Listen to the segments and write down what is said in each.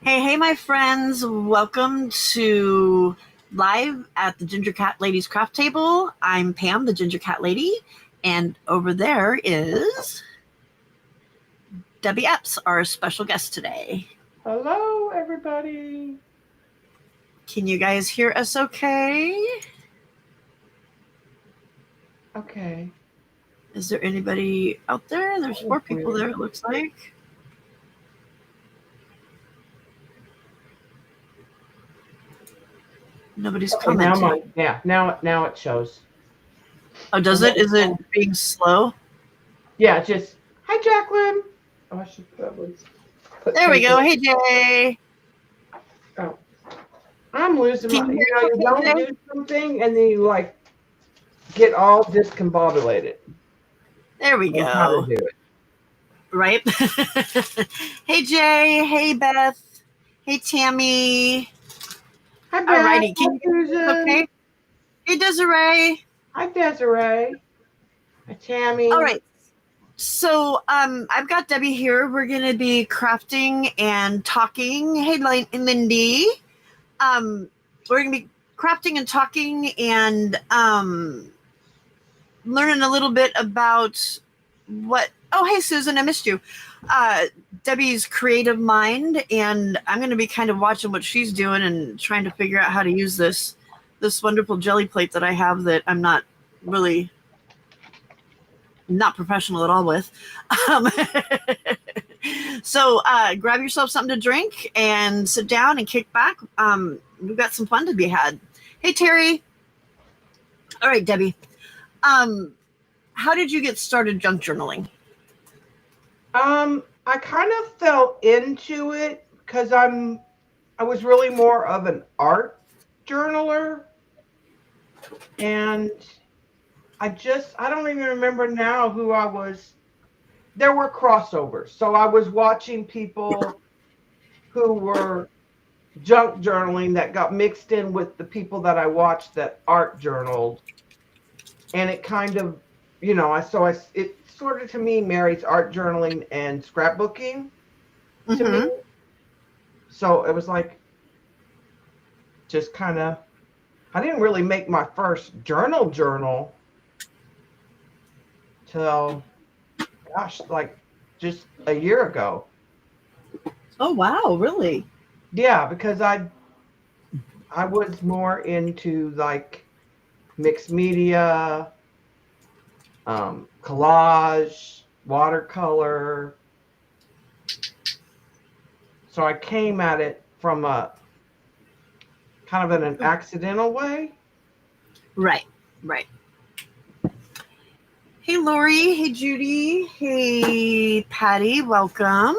Hey, my friends. Welcome to Live at the Ginger Cat Lady's Craft Table. I'm Pam, the Ginger Cat Lady, and over there is Debbie Epps, our special guest today. Hello, everybody. Can you guys hear us okay? Okay. Is there anybody out there? There's That was 4 people weird. there, it looks like. Nobody's Okay, now commenting. now it shows. Oh, does it? Is it being slow? Yeah, just hi, Jacqueline. Oh, I should probably put There we go. paper. Hey, Jay. Oh, I'm losing Can my. you hear You us don't okay, Jay? do something and then you like get all discombobulated There we on how to go. do it. Right? Hey, Jay. Hey, Beth. Hey, Tammy. Hi, Beth. Alrighty. Hi, Can you hear us Susan. okay? Hey, Desiree. Hi, Desiree. Hi, Tammy. All right. So, I've got Debbie here. We're going to be crafting and talking. Hey, Lindy. We're going to be crafting and talking and learning a little bit about what. Oh, hey, Susan. I missed you. Debbie's creative mind, and I'm going to be kind of watching what she's doing and trying to figure out how to use this wonderful jelly plate that I have that I'm not really not professional at all with. Um, so grab yourself something to drink and sit down and kick back. We've got some fun to be had. Hey, Terry. All right, Debbie. Um, how did you get started junk journaling? I kind of fell into it because I was really more of an art journaler, and I don't even remember now who I was. There were crossovers. So I was watching people who were junk journaling that got mixed in with the people that I watched that art journaled. And it kind of, it sort of to me marries art journaling and scrapbooking to me. Mm-hmm. So it was like just kind of, I didn't really make my first journal till, gosh, like just a year ago. Oh, wow, really? Yeah, because I was more into like mixed media, collage, watercolor. So I came at it from a kind of in an accidental way. Right, right. Hey, Lori. Hey, Judy. Hey, Patty. Welcome.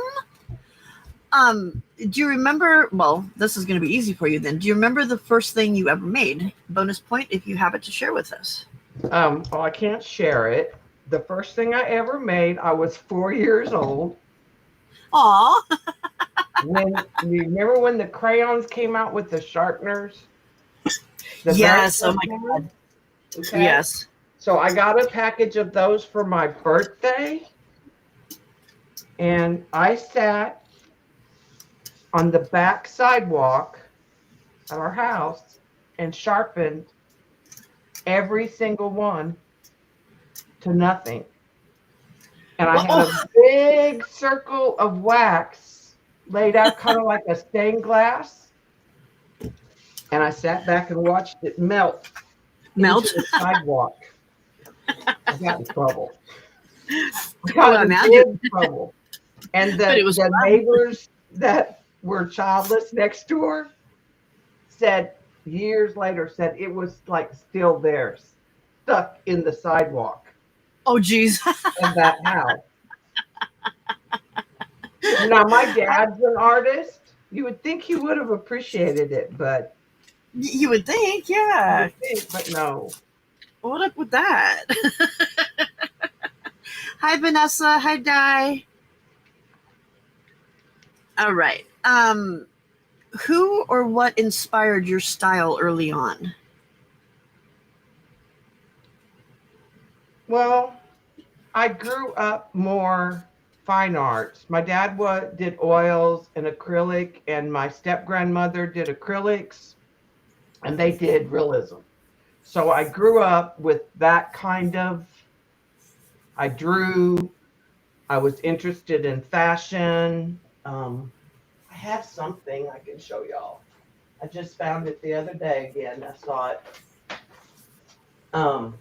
Do you remember? Well, this is going to be easy for you then. Do you remember the first thing you ever made? Bonus point if you have it to share with us. Well, I can't share it. The first thing I ever made, I was 4 years old. Aw. When you remember when the crayons came out with the sharpeners, the very Yes. Oh first my one. God. Okay, Yes. so I got a package of those for my birthday, and I sat on the back sidewalk at our house and sharpened every single one to nothing. And I Well, had oh, a big circle of wax laid out kind of like a stained glass. And I sat back and watched it melt into melt. the sidewalk. I got in trouble. I Oh, I got in imagine. big trouble. And But it the, was the fun. neighbors that were childless next door said years later, said it was like still there, stuck in the sidewalk Oh, geez. of that house. Now, my dad's an artist. You would think he would have appreciated it, but You would think, you yeah. would think, but no. What up with that? Hi, Vanessa. Hi, Di. All right. Who or what inspired your style early on? Well, I grew up more. fine arts. My dad did oils and acrylic, and my step grandmother did acrylics, and they did realism. So I grew up with that kind of. I drew. I was interested in fashion. I have something I can show y'all. I just found it the other day again. I saw it. Um,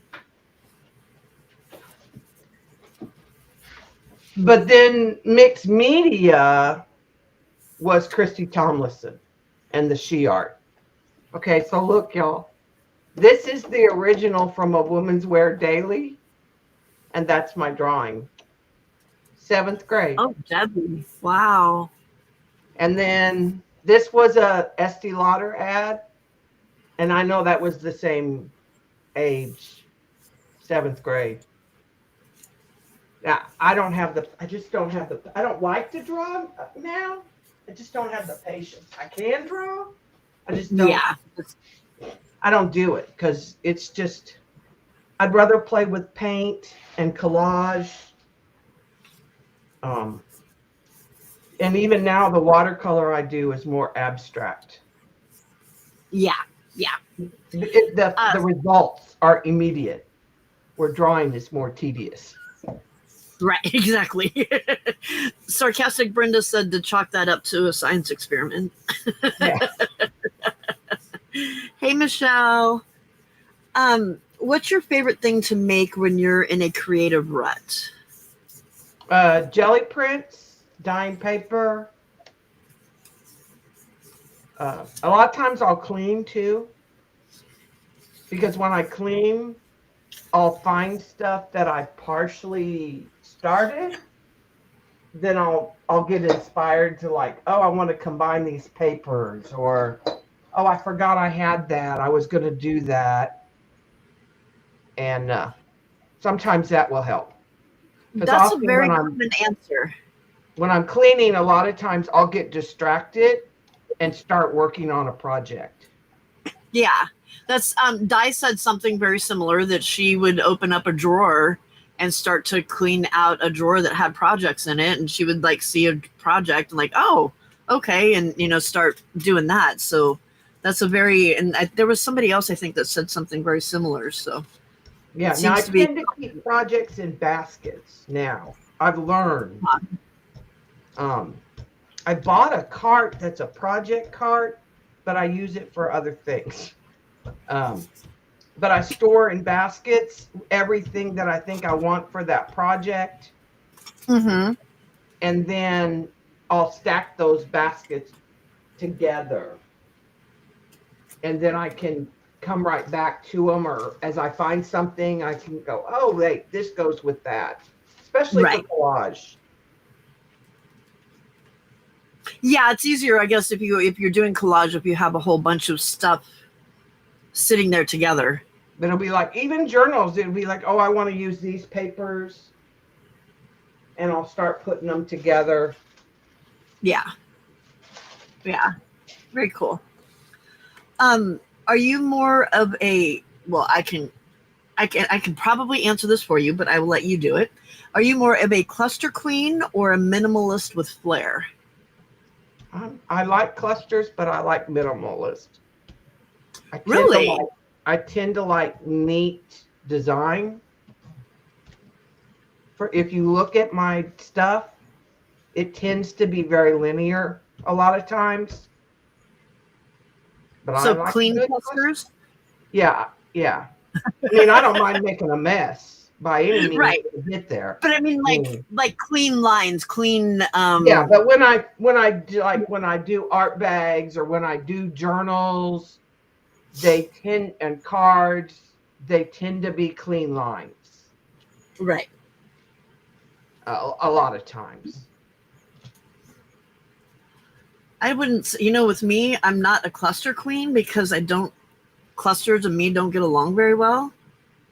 but then mixed media was Christy Tomlinson and the she art. Okay, so look, y'all. This is the original from A Woman's Wear Daily, and that's my drawing. 7th grade. Oh, Debby. Wow. And then this was a Estee Lauder ad, and I know that was the same age, 7th grade. Now, I don't like to draw now. I just don't have the patience. I can draw. I just don't. Yeah. I don't do it because it's just, I'd rather play with paint and collage. And even now the watercolor I do is more abstract. Yeah. Yeah. The results are immediate, where drawing is more tedious. Right, exactly. Sarcastic Brenda said to chalk that up to a science experiment. Yeah. Hey, Michelle. What's your favorite thing to make when you're in a creative rut? Jelly prints, dyeing paper. A lot of times I'll clean too, because when I clean, I'll find stuff that I partially started. Then I'll get inspired to like, oh, I want to combine these papers, or oh, I forgot I had that. I was going to do that, and sometimes that will help. That's a very common answer. When I'm cleaning, a lot of times I'll get distracted and start working on a project. Yeah, that's Di said something very similar, that she would open up a drawer and start to clean out a drawer that had projects in it, and she would like see a project and like, oh, okay, and start doing that. So that's a very, and there was somebody else I think that said something very similar. So yeah, now I tend to keep projects in baskets. Now I've learned. I bought a cart that's a project cart, but I use it for other things. But I store in baskets everything that I think I want for that project. Mm-hmm. And then I'll stack those baskets together. And then I can come right back to them, or as I find something, I can go, oh, wait, this goes with that. Especially for collage. Yeah, it's easier, I guess, if you're doing collage, if you have a whole bunch of stuff sitting there together. But it'll be like, even journals, it'll be like, oh, I want to use these papers, and I'll start putting them together. Yeah. Very cool. Are you more of a, well, I can probably answer this for you, but I will let you do it. Are you more of a cluster queen or a minimalist with flair? I like clusters, but I like minimalist. Really? I tend to like neat design. If you look at my stuff, it tends to be very linear a lot of times. But so I like clean clusters? Yeah. I mean, I don't mind making a mess by any means to get there. But I mean, like clean lines, clean. Yeah, but when I do art bags, or when I do journals, and cards, they tend to be clean lines. Right. A lot of times. I wouldn't, with me, I'm not a cluster queen because clusters and me don't get along very well.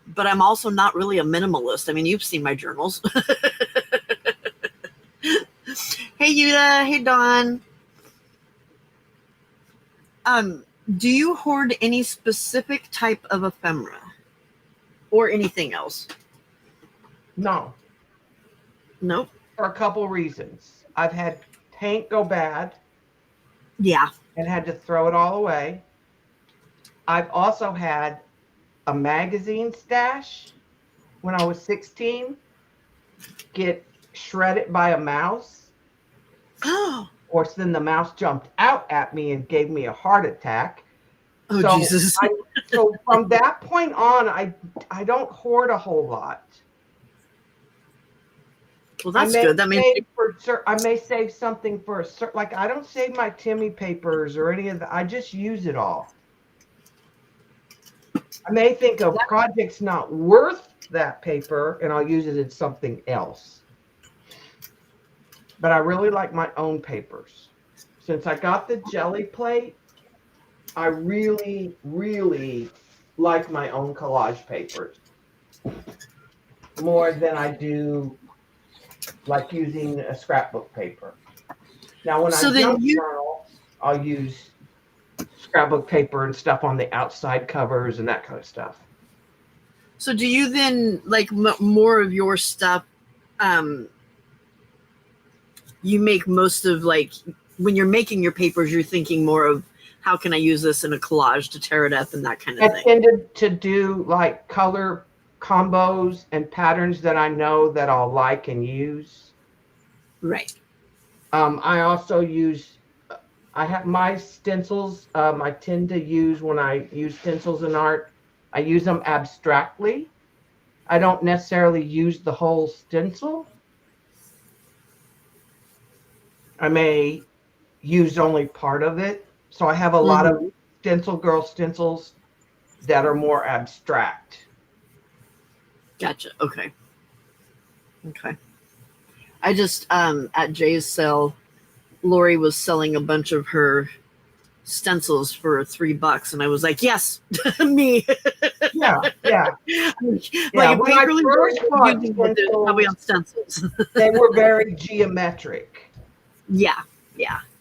But I'm also not really a minimalist. I mean, you've seen my journals. Hey, Yuda. Hey, Dawn. Do you hoard any specific type of ephemera or anything else? No. Nope. for a couple reasons. I've had paint go bad Yeah. and had to throw it all away. I've also had a magazine stash when I was 16 get shredded by a mouse. Oh, Of course, then the mouse jumped out at me and gave me a heart attack. oh So Jesus. so from that point on, I don't hoard a whole lot. Well, that's good. That means I may save something for a certain, like I don't save my Timmy papers or any of that. I just use it all. I may think a project's not worth that paper and I'll use it in something else. But I really like my own papers. Since I got the jelly plate, I really, really like my own collage papers more than I do like using a scrapbook paper. Now, when I junk journal, I'll use scrapbook paper and stuff on the outside covers and that kind of stuff. So do you then like more of your stuff? You make most of like when you're making your papers, you're thinking more of how can I use this in a collage to tear it up and that kind of thing. I tended to do like color combos and patterns that I know that I'll like and use. Right. I also use, I have my stencils. I tend to use when I use stencils in art, I use them abstractly. I don't necessarily use the whole stencil. I may use only part of it. So I have a lot of stencil girl stencils that are more abstract. Gotcha. Okay. Okay. I just at Jay's sale, Lori was selling a bunch of her stencils for $3, and I was like, "Yes, me." Yeah. Like when I first bought probably on stencils. They were very geometric. Yeah.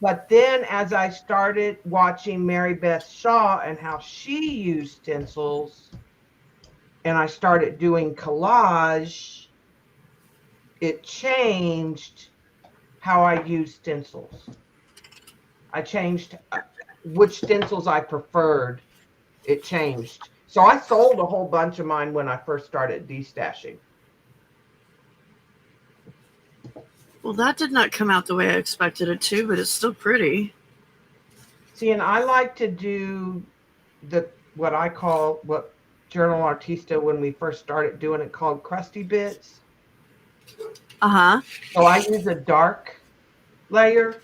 But then as I started watching Mary Beth Shaw and how she used stencils, and I started doing collage, it changed how I use stencils. I changed which stencils I preferred. It changed. So I sold a whole bunch of mine when I first started destashing. Well, that did not come out the way I expected it to, but it's still pretty. See, and I like to do what Journal Artista, when we first started doing it, called crusty bits. So I use a dark layer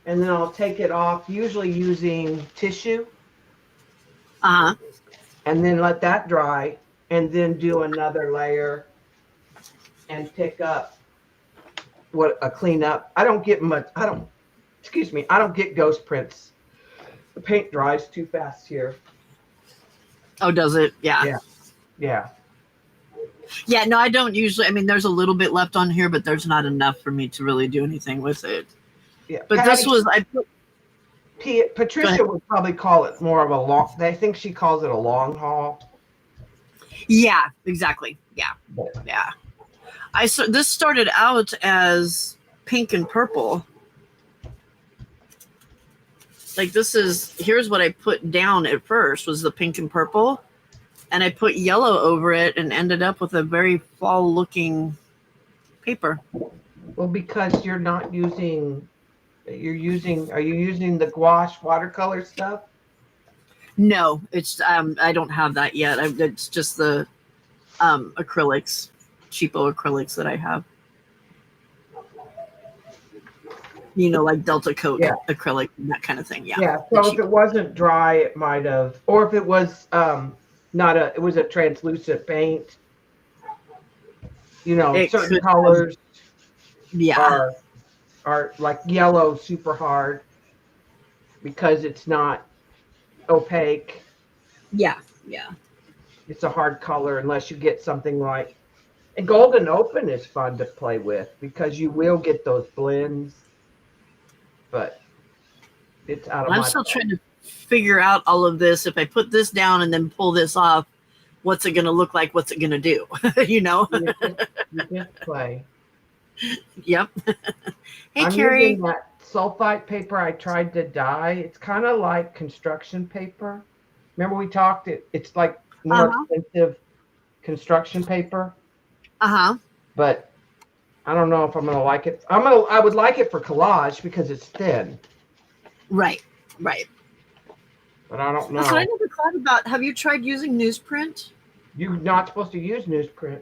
and then I'll take it off, usually using tissue. And then let that dry and then do another layer and pick up a cleanup. I don't get ghost prints. The paint dries too fast here. Oh, does it? Yeah. Yeah, no, I don't usually. I mean, there's a little bit left on here, but there's not enough for me to really do anything with it. Yeah. But Patty, this was, Patricia would probably call it more of a long, I think she calls it a long haul. Yeah, exactly. Yeah. This started out as pink and purple. Like here's what I put down at first was the pink and purple. And I put yellow over it and ended up with a very fall looking paper. Well, because are you using the gouache watercolor stuff? No, it's I don't have that yet. It's just the acrylics, cheapo acrylics that I have. You know, like Delta Coat acrylic and that kind of thing. Yeah. So if it wasn't dry, it might have, or if it was it was a translucent paint. You know, certain colors are like yellow super hard because it's not opaque. Yeah. It's a hard color unless you get something like, and Golden Open is fun to play with because you will get those blends, but it's out of my. I'm still trying to figure out all of this. If I put this down and then pull this off, what's it going to look like? What's it going to do? You know? You just play. Yep. Hey, I'm Carrie. using that sulfite paper I tried to dye. It's kind of like construction paper. Remember we talked, it's like Uh more huh. expensive construction paper, Uh huh. but I don't know if I'm gonna like it. I would like it for collage because it's thin, Right. Right. but I don't That's what I know. never thought about. Have you tried using newsprint? You're not supposed to use newsprint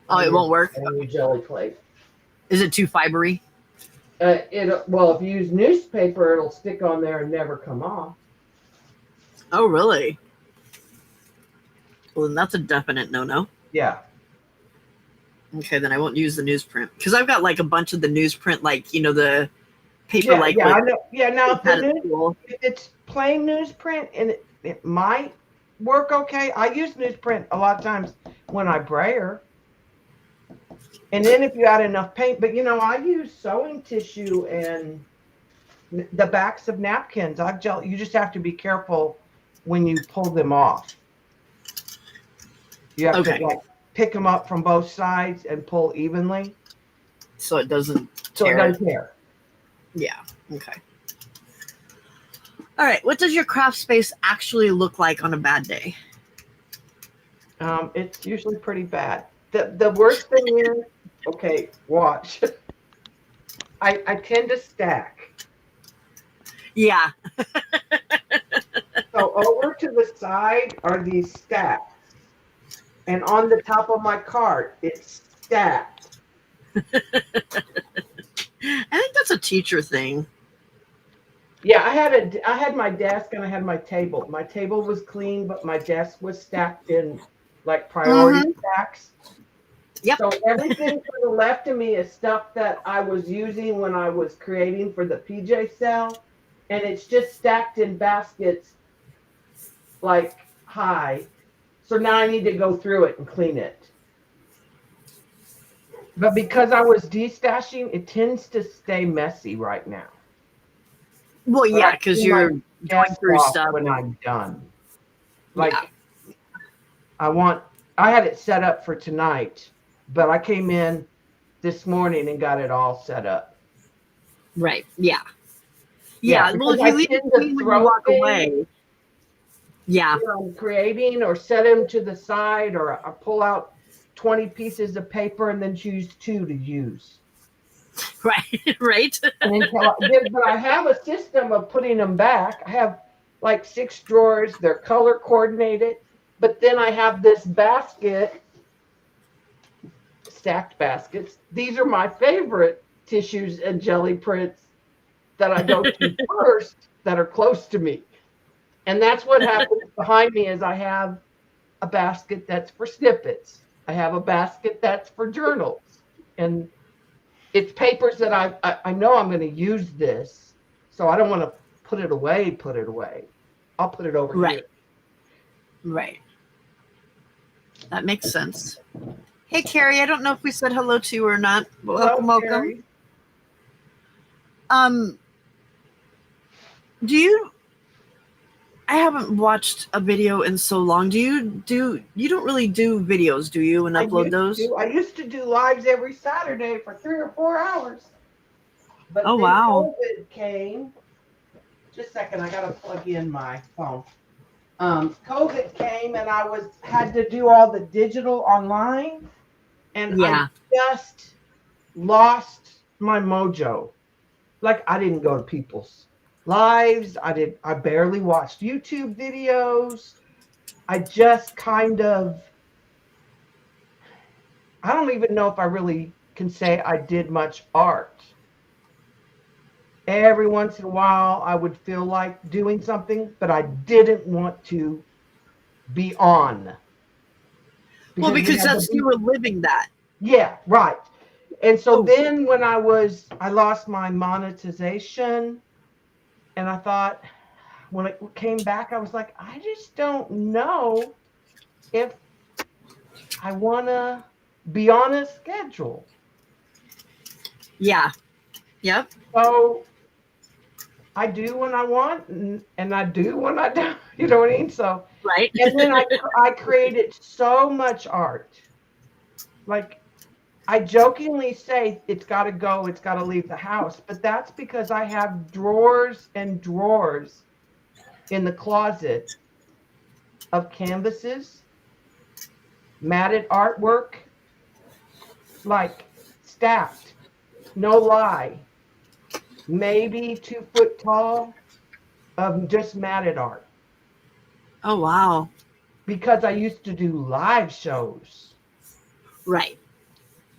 Oh, it won't work. on your jelly plate. Is it too fibery? Well, if you use newspaper, it'll stick on there and never come off. Oh, really? Well, then that's a definite no-no. Yeah. Okay, then I won't use the newsprint because I've got like a bunch of the newsprint, like the paper, Yeah, like yeah, with I know. Yeah, now had a tool. if it's plain newsprint and it might work okay. I use newsprint a lot of times when I brayer. And then if you add enough paint, but I use sewing tissue and the backs of napkins. You just have to be careful when you pull them off. You have to Okay, pick them up from both sides and pull evenly so it doesn't so it tear it. doesn't tear. Yeah. Okay. All right. What does your craft space actually look like on a bad day? It's usually pretty bad. The worst thing is, okay, watch. I tend to stack. Yeah. So over to the side are these stacks. And on the top of my cart, it's stacked. I think that's a teacher thing. Yeah, I had my desk and I had my table. My table was clean, but my desk was stacked in like priority stacks. Yep. So everything to the left of me is stuff that I was using when I was creating for the PJ cell. And it's just stacked in baskets like high. So now I need to go through it and clean it. But because I was destashing, it tends to stay messy right now. Well, yeah, because you're going through stuff when I'm done. Yeah. Like I had it set up for tonight, but I came in this morning and got it all set up. Right. Yeah. Yeah. Well, if you leave it clean when you walk away. Yeah. I'm creating or set them to the side, or I pull out 20 pieces of paper and then choose 2 to use. Right. Right. But I have a system of putting them back. I have like 6 drawers. They're color coordinated. But then I have this basket, stacked baskets. These are my favorite tissues and jelly prints that I go to first that are close to me. And that's what happens behind me is I have a basket that's for snippets. I have a basket that's for journals. And it's papers that I know I'm going to use this. So I don't want to put it away. I'll put it over here. Right. That makes sense. Hey, Carrie, I don't know if we said hello to you or not. Welcome. Carrie. Do you? I haven't watched a video in so long. You don't really do videos, do you, and upload those? I used to do lives every Saturday for 3 or 4 hours. But then wow. COVID came. Just a second, I gotta plug in my phone. COVID came and I had to do all the digital online, and I just lost my mojo. Like I didn't go to people's lives. I barely watched YouTube videos. I just kind of, I don't even know if I really can say I did much art. Every once in a while, I would feel like doing something, but I didn't want to be on. Because you were living that. Yeah, right. And so then when I lost my monetization, and I thought, when it came back, I was like, I just don't know if I want to be on a schedule. Yeah. Yep. So I do when I want, and I do when I don't. You know what I mean? So right. And then I created so much art. Like I jokingly say it's got to go, it's got to leave the house, but that's because I have drawers and drawers in the closet of canvases, matted artwork, like stacked, no lie, maybe 2 foot tall of just matted art. Oh, wow. Because I used to do live shows. Right.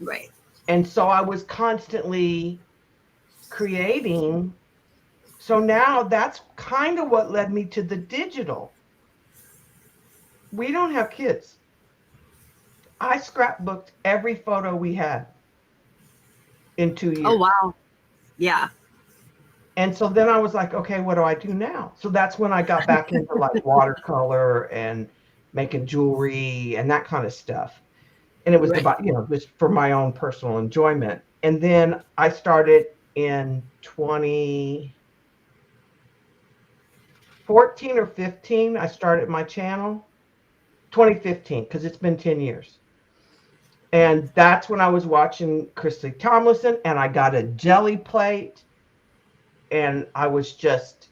Right. And so I was constantly creating. So now that's kind of what led me to the digital. We don't have kids. I scrapbooked every photo we had in 2 years. Oh, wow. Yeah. And so then I was like, okay, what do I do now? So that's when I got back into like watercolor and making jewelry and that kind of stuff. And it was Right. about, it was for my own personal enjoyment. And then I started in 2014 or 15, I started my channel. 2015, because it's been 10 years. And that's when I was watching Christy Tomlinson, and I got a jelly plate, and I was just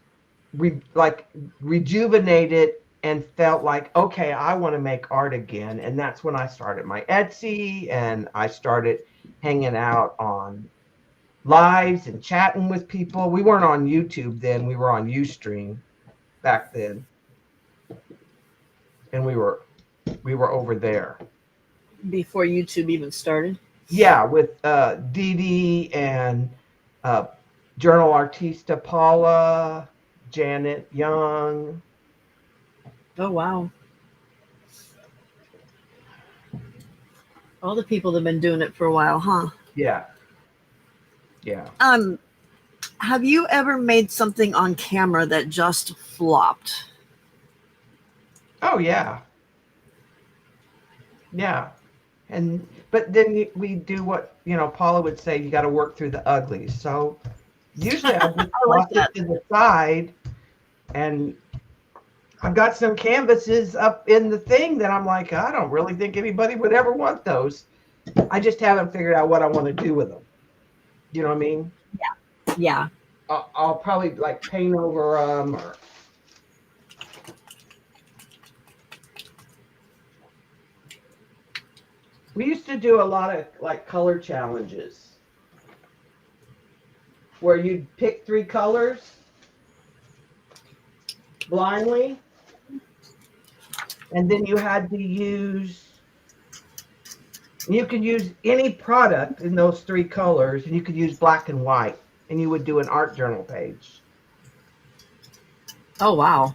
rejuvenated and felt like, okay, I want to make art again. And that's when I started my Etsy, and I started hanging out on lives and chatting with people. We weren't on YouTube then, we were on Ustream back then. And we were over there. Before YouTube even started? Yeah, with Dee Dee and Journal Artista Paula, Janet Young. Oh, wow. All the people that have been doing it for a while, huh? Yeah. Yeah. Have you ever made something on camera that just flopped? Oh, yeah. Yeah. But then we do what, Paula would say, you got to work through the uglies. So usually I just toss it to the side, and I've got some canvases up in the thing that I'm like, I don't really think anybody would ever want those. I just haven't figured out what I want to do with them. You know what I mean? Yeah. Yeah. I'll probably like paint over them or. We used to do a lot of like color challenges where you'd pick 3 colors blindly, and then you had to you could use any product in those 3 colors, and you could use black and white, and you would do an art journal page. Oh, wow.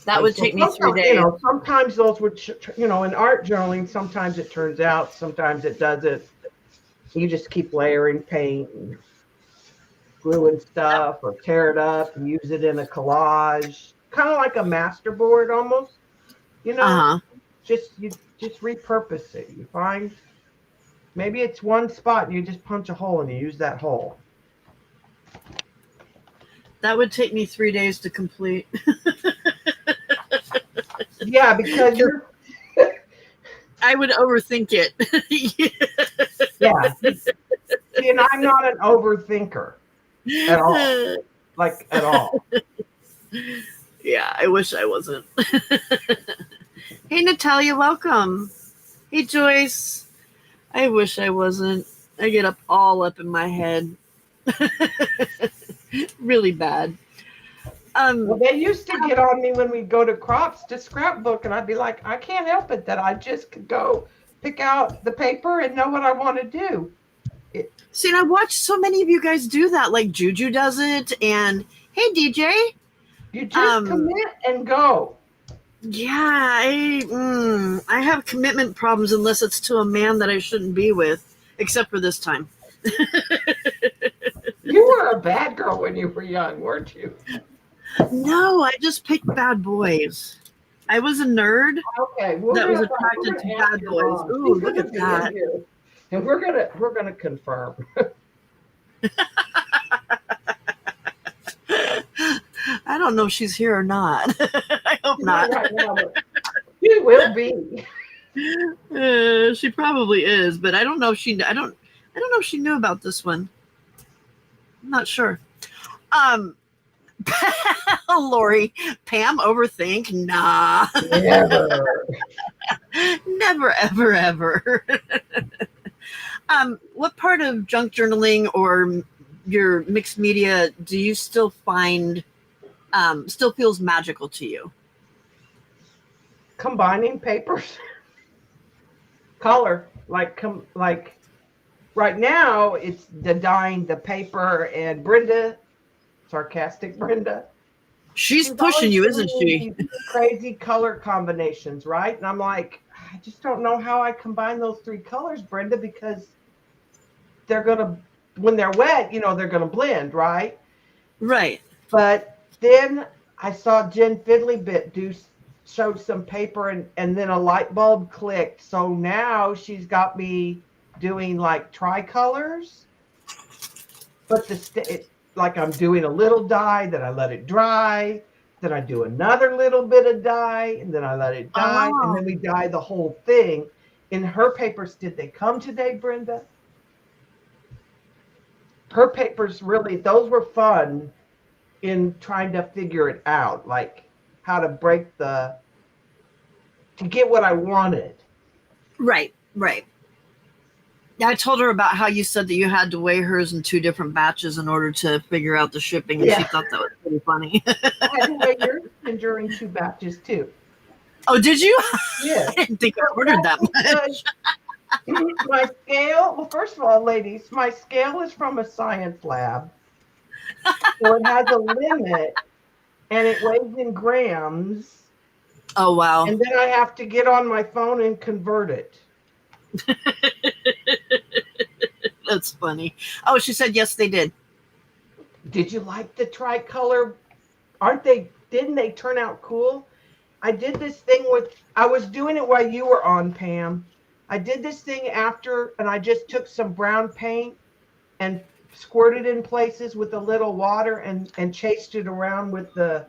That would take me 3 days. Sometimes those would, in art journaling, sometimes it turns out, sometimes it doesn't. You just keep layering paint and gluing stuff, or tear it up and use it in a collage, kind of like a masterboard almost. You just repurpose it. You find maybe it's one spot and you just punch a hole and you use that hole. That would take me 3 days to complete. Yeah, because I would overthink it. Yeah. See, and I'm not an overthinker at all. Like, at all. Yeah, I wish I wasn't. Hey, Natalia, welcome. Hey, Joyce. I wish I wasn't. I get all up in my head. Really bad. Well, they used to get on me when we go to crops to scrapbook, and I'd be like, I can't help it that I just could go pick out the paper and know what I want to do. See, and I watched so many of you guys do that. Like Juju does it, and hey, DJ. You just commit and go. Yeah, I have commitment problems unless it's to a man that I shouldn't be with, except for this time. You were a bad girl when you were young, weren't you? No, I just picked bad boys. I was a nerd that was attracted to bad boys. Ooh, look at that. And we're gonna confirm. I don't know if she's here or not. I hope not. Right now, she will be. She probably is, but I don't know if she. I don't know if she knew about this one. I'm not sure. Um, Lori, Pam overthink? Nah, Never. never, ever, ever. What part of junk journaling or your mixed media do you still find still feels magical to you? Combining papers, color, like right now it's the dyeing the paper, and Brenda, sarcastic Brenda, She's she's pushing always you, giving isn't me she? these crazy color combinations, right? And I'm like, I just don't know how I combine those three colors, Brenda, because they're gonna, when they're wet, they're gonna blend, right? Right. But then I saw Jen Fiddlybit showed some paper, and then a light bulb clicked. So now she's got me doing like tricolors, but like I'm doing a little dye, then I let it dry, then I do another little bit of dye, and then I let it dye, and Oh, then we dye the whole thing. In her papers, did they come today, Brenda? Her papers really, those were fun in trying to figure it out, like how to to get what I wanted. right, right. Yeah, I told her about how you said that you had to weigh hers in two different batches in order to figure out the shipping, and she Yeah, thought that was pretty funny. I had to weigh yours during two batches too. Oh, did you? Yeah. I didn't think I Well, ordered that much. my scale, well, first of all, ladies, my scale is from a science lab. So it has a limit, and it weighs in grams. Oh, wow. And then I have to get on my phone and convert it. That's funny. Oh, she said yes, they did. Did you like the tricolor? Didn't they turn out cool? I did this thing I was doing it while you were on, Pam. I did this thing after, and I just took some brown paint and squirted in places with a little water, and chased it around with the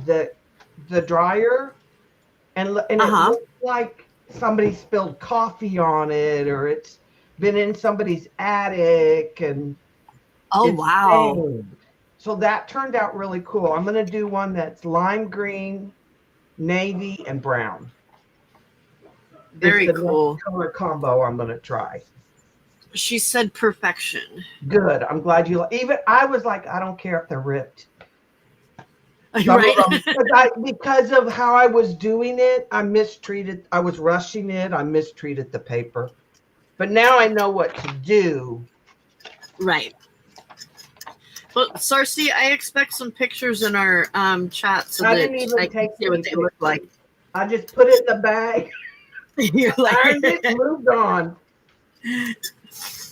the dryer, and Uh it huh. looked like somebody spilled coffee on it, or it's been in somebody's attic, and Oh, it's wow. stained. So that turned out really cool. I'm going to do one that's lime green, navy, and brown. It's Very the next cool. color combo I'm going to try. She said perfection. Good. I'm glad you even. I was like, I don't care if they're ripped. Some of Right? them, because of how I was doing it, I mistreated. I was rushing it. I mistreated the paper. But now I know what to do. Right. Well, Sarcy, I expect some pictures in our chat so I that didn't even I can take see any what they look like. pictures. I just put it in the bag, You're like, ironed it, moved on.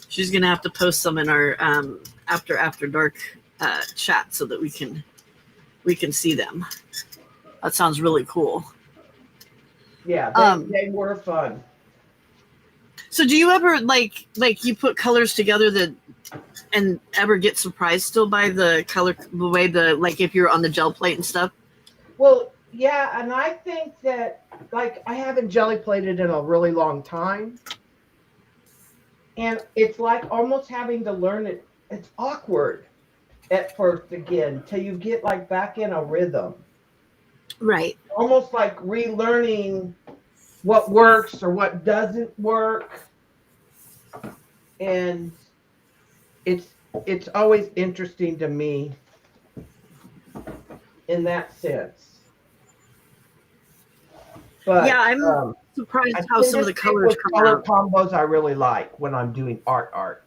she's gonna have to post some in our after dark chat so that we can see them. That sounds really cool. Yeah, Um, they were fun. so do you ever like you put colors together that and ever get surprised still by the color, the way the like if you're on the gel plate and stuff? Well, yeah, and I think that like I haven't jelly plated in a really long time. And it's like almost having to learn it. It's awkward at first again till you get like back in a rhythm. Right. Almost like relearning what works or what doesn't work. And it's always interesting to me in that sense. Yeah, But I'm surprised I how tend some to of the stick colors with come color out. combos I really like when I'm doing art.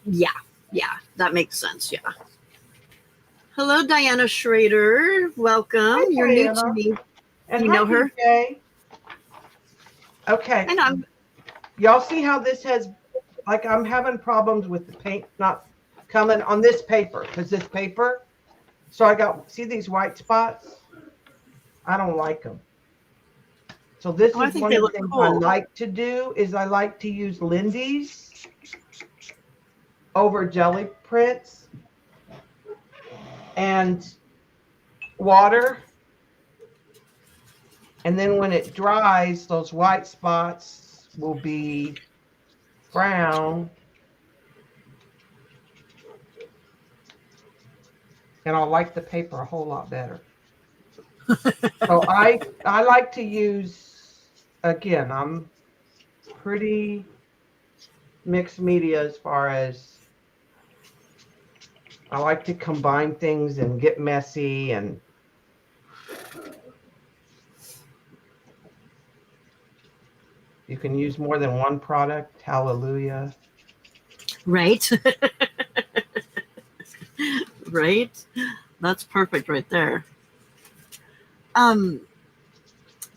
Yeah, yeah, that makes sense. Yeah. Hello, Diana Schrader. Welcome. Hi, You're new to Diana. me. And You hi, know her? DJ. Okay. I know. Y'all see how this has, like, I'm having problems with the paint not coming on this paper, because this paper, so I got, see these white spots? I don't like them. So this Oh, I is think one they of the look things I cool. like to do, is I like to use Lindy's over jelly prints and water And then when it dries, those white spots will be brown. And I'll like the paper a whole lot better. So I like to use, again, I'm pretty mixed media as far as I like to combine things and get messy, and you can use more than one product. Hallelujah. Right. Right. That's perfect right there.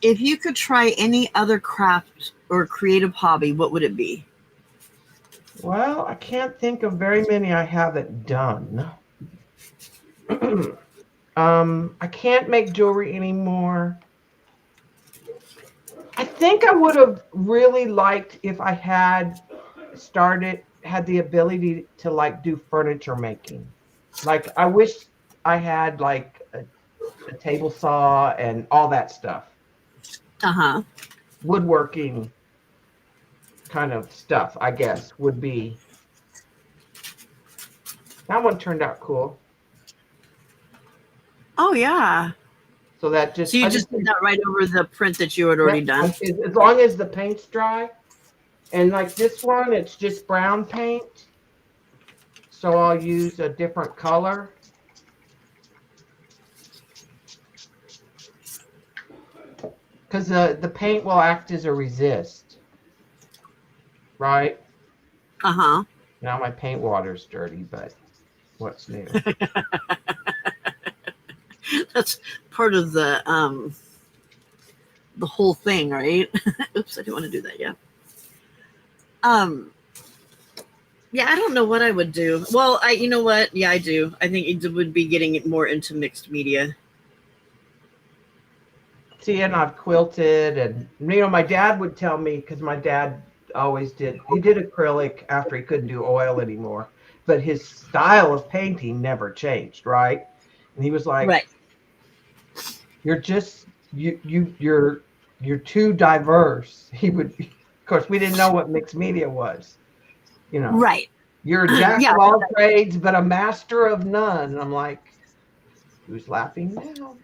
If you could try any other craft or creative hobby, what would it be? Well, I can't think of very many I haven't done. I can't make jewelry anymore. I think I would have really liked if I had the ability to like do furniture making. Like I wish I had like a table saw and all that stuff. Uh-huh. Woodworking kind of stuff, I guess, would be. That one turned out cool. Oh yeah. So that So you just did that right over the print that you had already done? as long as the paint's dry. And like this one, it's just brown paint. So I'll use a different color. Because the paint will act as a resist. Right? Uh-huh. Now my paint water's dirty, but what's new? That's part of the whole thing, right? Oops, I didn't want to do that yet. Yeah, I don't know what I would do. Well, you know what? Yeah, I do. I think it would be getting it more into mixed media. See, and I've quilted, and my dad would tell me, because my dad always did. He did acrylic after he couldn't do oil anymore, but his style of painting never changed, right? And he was like, right. You're just you're too diverse. He would, of course, we didn't know what mixed media was, Right. You're a jack of all trades, but a master of none. And I'm like, who's laughing now?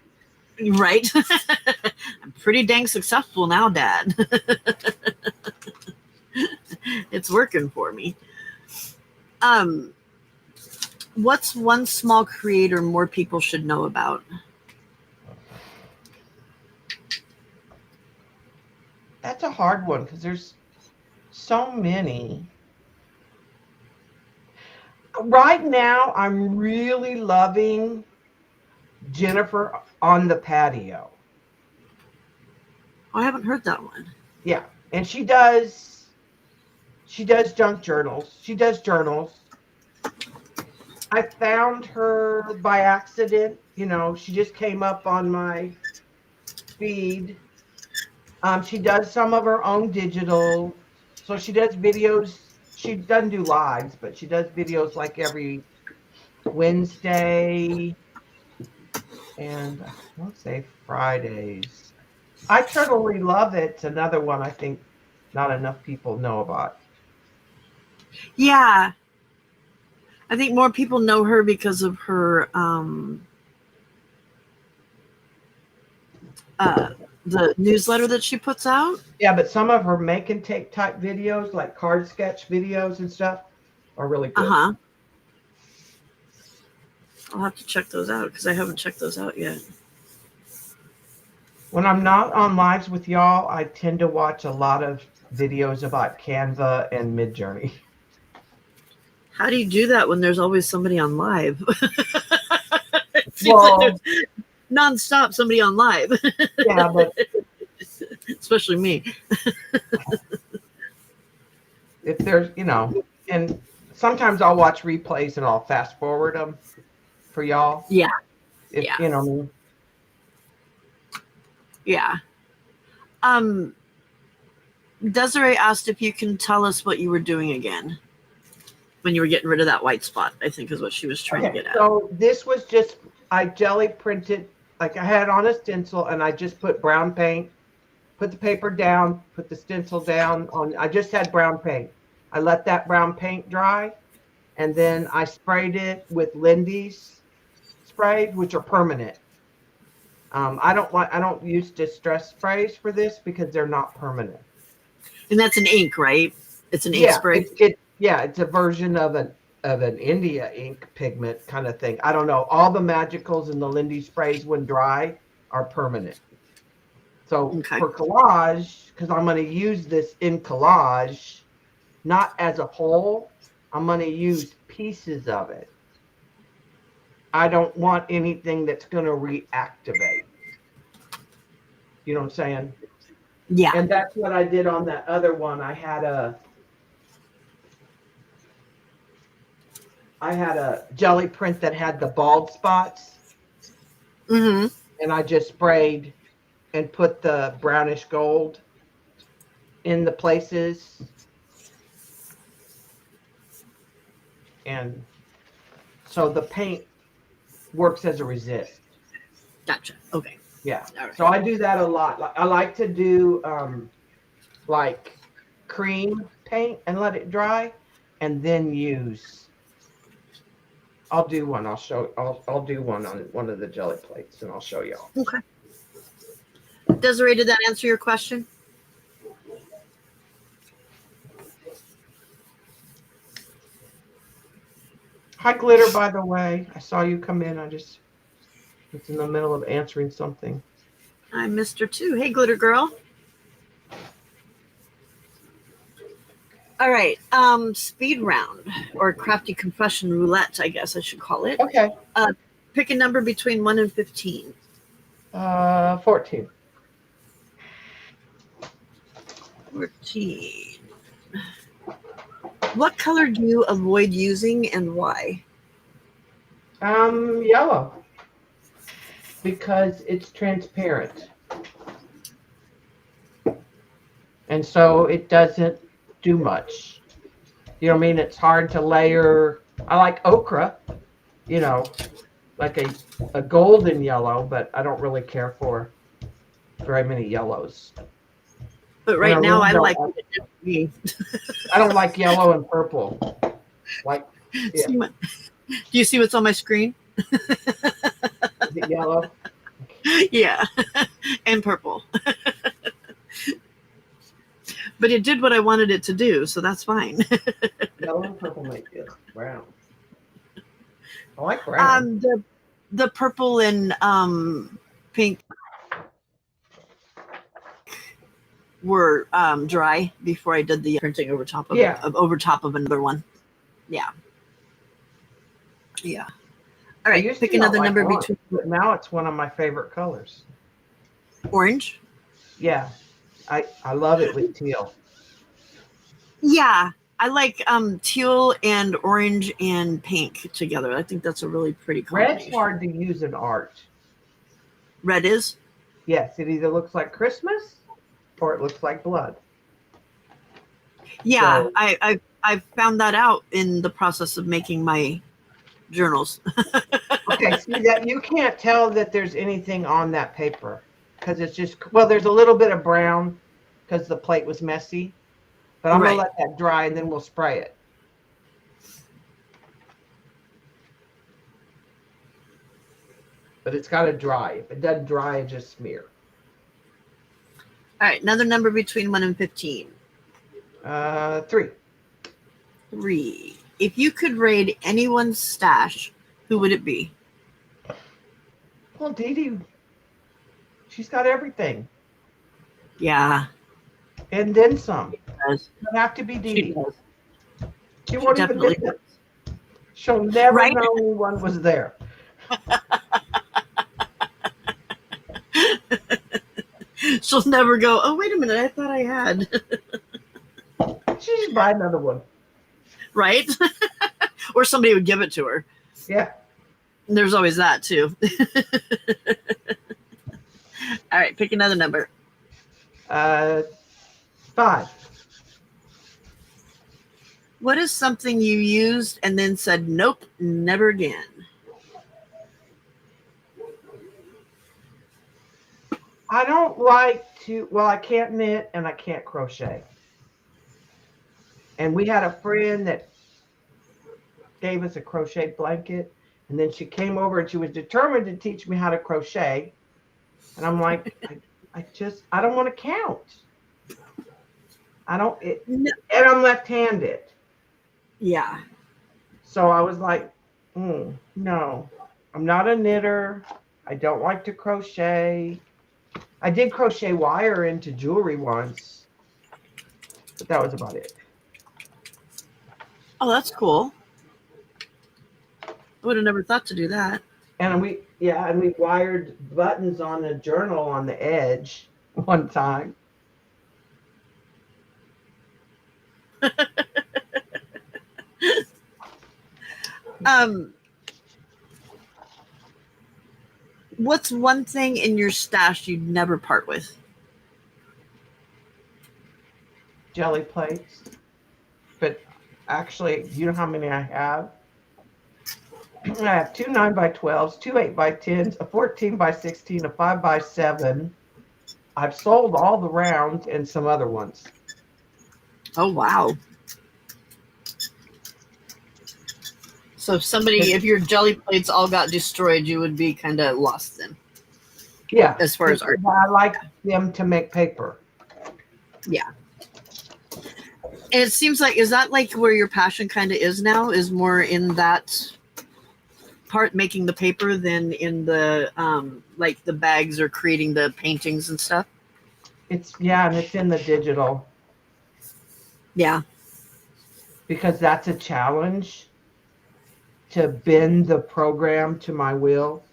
Right. I'm pretty dang successful now, Dad. It's working for me. What's one small creator more people should know about? That's a hard one because there's so many. Right now, I'm really loving Jennifer on the Patio. Oh, I haven't heard that one. Yeah, and she does junk journals. She does journals. I found her by accident. She just came up on my feed. She does some of her own digital. So she does videos. She doesn't do lives, but she does videos like every Wednesday and I won't say Fridays. I totally love it. It's another one I think not enough people know about. Yeah. I think more people know her because of her the newsletter that she puts out. Yeah, but some of her make and take type videos, like card sketch videos and stuff, are really good. Uh-huh. I'll have to check those out because I haven't checked those out yet. When I'm not on lives with y'all, I tend to watch a lot of videos about Canva and Midjourney. How do you do that when there's always somebody on live? It seems Well, like there's nonstop somebody on live. Yeah, but especially me. if there's, and sometimes I'll watch replays and I'll fast forward them for y'all. Yeah. If, Yeah. You know what I mean? Yeah. Desiree asked if you can tell us what you were doing again when you were getting rid of that white spot, I think is what she was trying to get at. So this was just, I jelly printed like I had it on a stencil, and I just put brown paint, put the paper down, put the stencil down on. I just had brown paint. I let that brown paint dry, and then I sprayed it with Lindy's sprays, which are permanent. I don't use distress sprays for this because they're not permanent. And that's an ink, right? It's an ink Yeah, spray. it's a version of an India ink pigment kind of thing. I don't know. All the magicals and the Lindy sprays when dry are permanent. So Okay. for collage, because I'm going to use this in collage, not as a whole, I'm going to use pieces of it. I don't want anything that's going to reactivate. You know what I'm saying? Yeah. And that's what I did on that other one. I had a jelly print that had the bald spots. Mm-hmm. And I just sprayed and put the brownish gold in the places. And so the paint works as a resist. Gotcha. Okay. Yeah. All right. So I do that a lot. I like to do like cream paint and let it dry, and then use. I'll do one. I'll do one on one of the jelly plates, and I'll show y'all. Okay. Desiree, did that answer your question? Hi, Glitter, by the way. I saw you come in. I was in the middle of answering something. I missed her too. Hey, Glitter Girl. All right. Speed round or crafty confession roulette, I guess I should call it. Okay. Pick a number between 1 and 15. 14. 14. What color do you avoid using and why? Yellow. Because it's transparent. And so it doesn't do much. You know what I mean? It's hard to layer. I like ochre, like a golden yellow, but I don't really care for very many yellows. But right now I like I don't like yellow and purple. Like, yeah. Do you see what's on my screen? Is it yellow? Yeah. And purple. But it did what I wanted it to do, so that's fine. Yellow and purple make good. Brown. I like brown. The purple and pink were dry before I did the printing over top of another one. Yeah. Yeah. All right, pick another number between. But now it's one of my favorite colors. Orange? Yeah. I love it with teal. Yeah. I like teal and orange and pink together. I think that's a really pretty combination. Red's hard to use in art. Red is? Yes, it either looks like Christmas or it looks like blood. Yeah, so, I found that out in the process of making my journals. Okay, see that you can't tell that there's anything on that paper because it's just, there's a little bit of brown because the plate was messy. But I'm going to let that dry and then we'll spray it. But it's got to dry. If it doesn't dry, it just smear. All right, another number between 1 and 15. 3. 3. If you could raid anyone's stash, who would it be? Well, Dee Dee, she's got everything. Yeah. And then some. It does. It doesn't have to be Dee Dee. She won't even do it. She'll never know anyone was there. She'll never go, oh, wait a minute, I thought I had. She should buy another one. Right? Or somebody would give it to her. Yeah. And there's always that, too. All right, pick another number. 5. What is something you used and then said, nope, never again? I don't like to, well, I can't knit and I can't crochet. And we had a friend that gave us a crochet blanket. And then she came over and she was determined to teach me how to crochet. And I'm like, I don't want to count. I don't, No. and I'm left-handed. Yeah. So I was like, no, I'm not a knitter. I don't like to crochet. I did crochet wire into jewelry once, but that was about it. Oh, that's cool. I would have never thought to do that. And we wired buttons on the journal on the edge one time. Um, what's one thing in your stash you'd never part with? Jelly plates. But actually, you know how many I have? I have two 9x12s, two 8x10s, a 14x16, a 5x7. I've sold all the rounds and some other ones. Oh, wow. So if your jelly plates all got destroyed, you would be kind of lost then. Yeah. As far as art. I like them to make paper. Yeah. And it seems like, is that like where your passion kind of is now? Is more in that part, making the paper, than in the like the bags or creating the paintings and stuff? And it's in the digital. Yeah. Because that's a challenge to bend the program to my will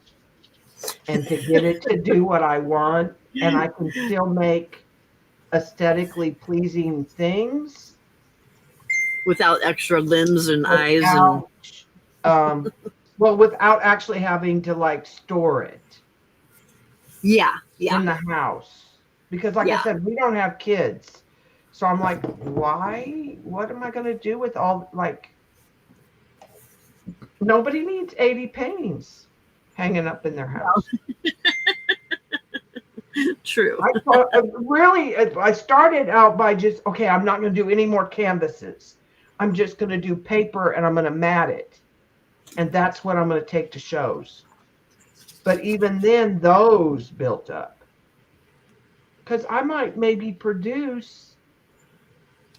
and to get it to do what I want. And I can still make aesthetically pleasing things Without extra limbs and eyes and without actually having to like store it yeah in the house. Because like I said, we don't have kids. So I'm like, what am I going to do with all, like, nobody needs 80 paintings hanging up in their house. True. I started out by just, okay, I'm not going to do any more canvases. I'm just going to do paper and I'm going to mat it. And that's what I'm going to take to shows. But even then, those built up. Because I might maybe produce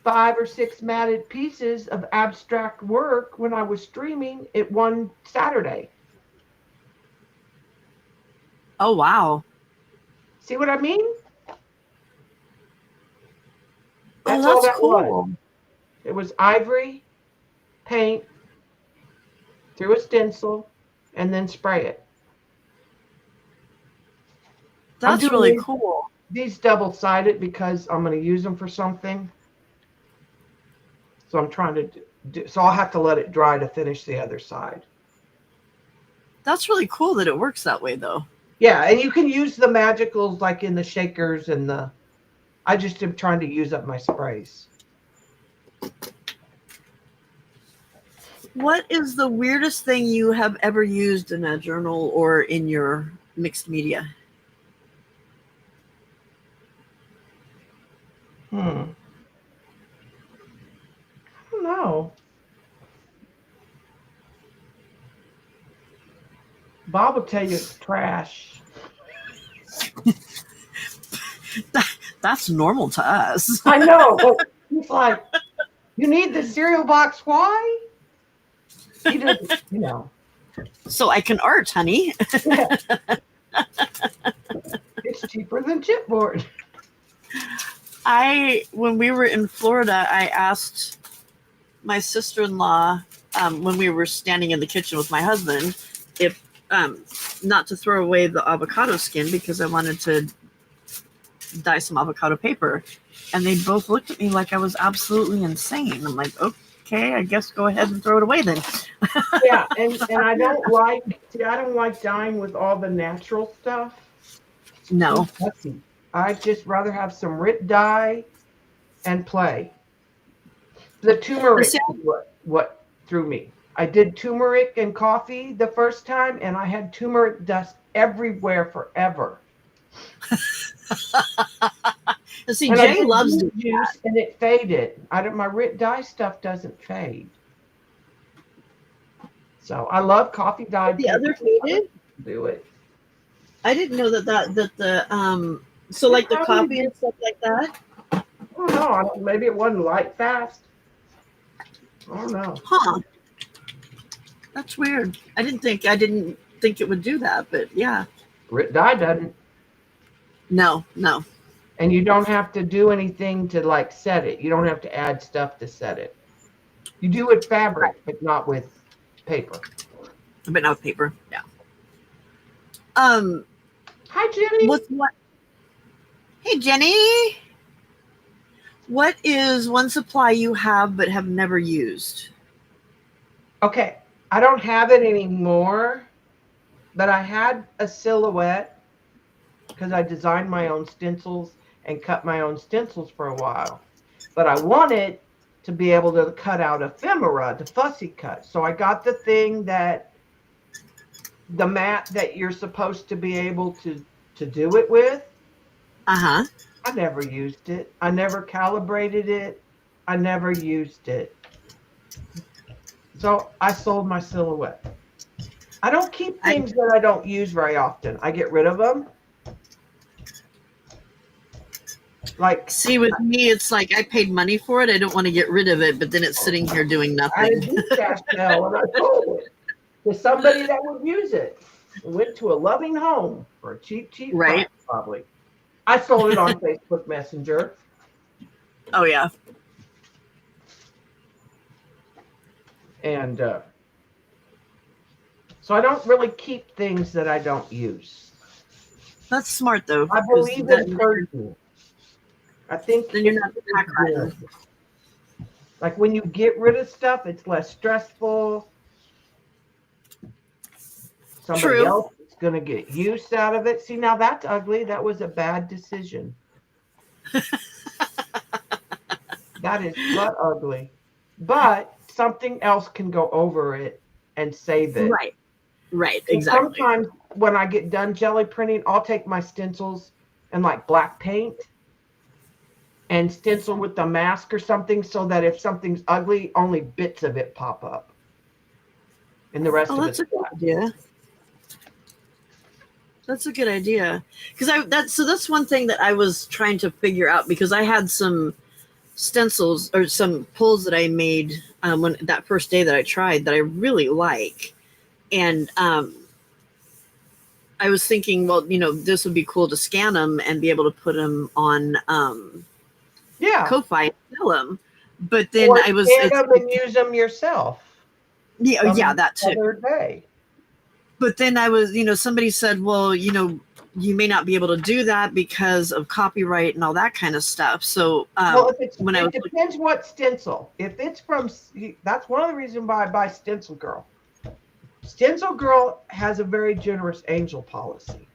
5 or 6 matted pieces of abstract work when I was streaming it one Saturday. Oh, wow. See what I mean? That's all that cool. was. It was ivory, paint, through a stencil, and then spray it. That's really cool. These double-sided because I'm going to use them for something. So I'm trying to so I'll have to let it dry to finish the other side. That's really cool that it works that way, though. Yeah, and you can use the magicals like in the shakers and I just am trying to use up my sprays. What is the weirdest thing you have ever used in a journal or in your mixed media? I don't know. Bob will tell you it's trash. That's normal to us. I know, but he's like, you need the cereal box. Why? He doesn't, So I can art, honey. Yeah. It's cheaper than chipboard. When we were in Florida, I asked my sister-in-law, when we were standing in the kitchen with my husband, if not to throw away the avocado skin because I wanted to dye some avocado paper. And they both looked at me like I was absolutely insane. I'm like, okay, I guess go ahead and throw it away then. Yeah, and I don't like dyeing with all the natural stuff. No. I'd just rather have some RIT dye and play. The turmeric is what threw me. I did turmeric and coffee the first time, and I had turmeric dust everywhere forever. And see, And I Jay did loves beet doing that. juice and it faded. My dye stuff doesn't fade. So I love coffee dyed The paper. other faded. Do it. I didn't know that the so It like the probably coffee did. and stuff like that. I don't know. Maybe it wasn't light fast. I don't know. Huh. That's weird. I didn't think it would do that, but yeah. Grit dye doesn't. No, no. And you don't have to do anything to like set it. You don't have to add stuff to set it. You do with fabric, but not with paper. But not paper. Yeah. Um Hi, Jenny. what Hey Jenny. What is one supply you have but have never used? Okay, I don't have it anymore, but I had a silhouette because I designed my own stencils and cut my own stencils for a while. But I wanted to be able to cut out ephemera, the fussy cut. So I got the thing the mat that you're supposed to be able to do it with. Uh-huh. I never used it. I never calibrated it. I never used it. So I sold my silhouette. I don't keep things that I don't use very often. I get rid of them. Like, See, with me, it's like I paid money for it. I don't want to get rid of it, but then it's sitting here doing I had a nothing. deep stash sale and I sold it to somebody that would use it. It went to a loving home for a cheap Right. price, probably. I sold it on Facebook Messenger. Oh yeah. And so I don't really keep things that I don't use. That's smart though. I 'cause believe that- in certain. I think Then you're not it's pack riding. good. Like when you get rid of stuff, it's less stressful. Somebody True. else is going to get use out of it. See, now that's ugly. That was a bad decision. That is butt ugly. But something else can go over it and save it. Right. Right. So Exactly. sometimes when I get done jelly printing, I'll take my stencils and like black paint and stencil with the mask or something so that if something's ugly, only bits of it pop up. And the rest Oh, of that's it's a good idea. That's a good idea. Because that's one thing that I was trying to figure out, because I had some stencils or some pulls that I made when that first day that I tried that I really like. And I was thinking, well, this would be cool to scan them and be able to put them on Ko-Fi and sell them. But then or I was scan them and use them yourself. yeah, that too. Other day. But then I was, somebody said, well, you may not be able to do that because of copyright and all that kind of stuff. So Well, if it when I was depends what stencil. If it's from, that's one of the reasons why I buy Stencil Girl. Stencil Girl has a very generous angel policy.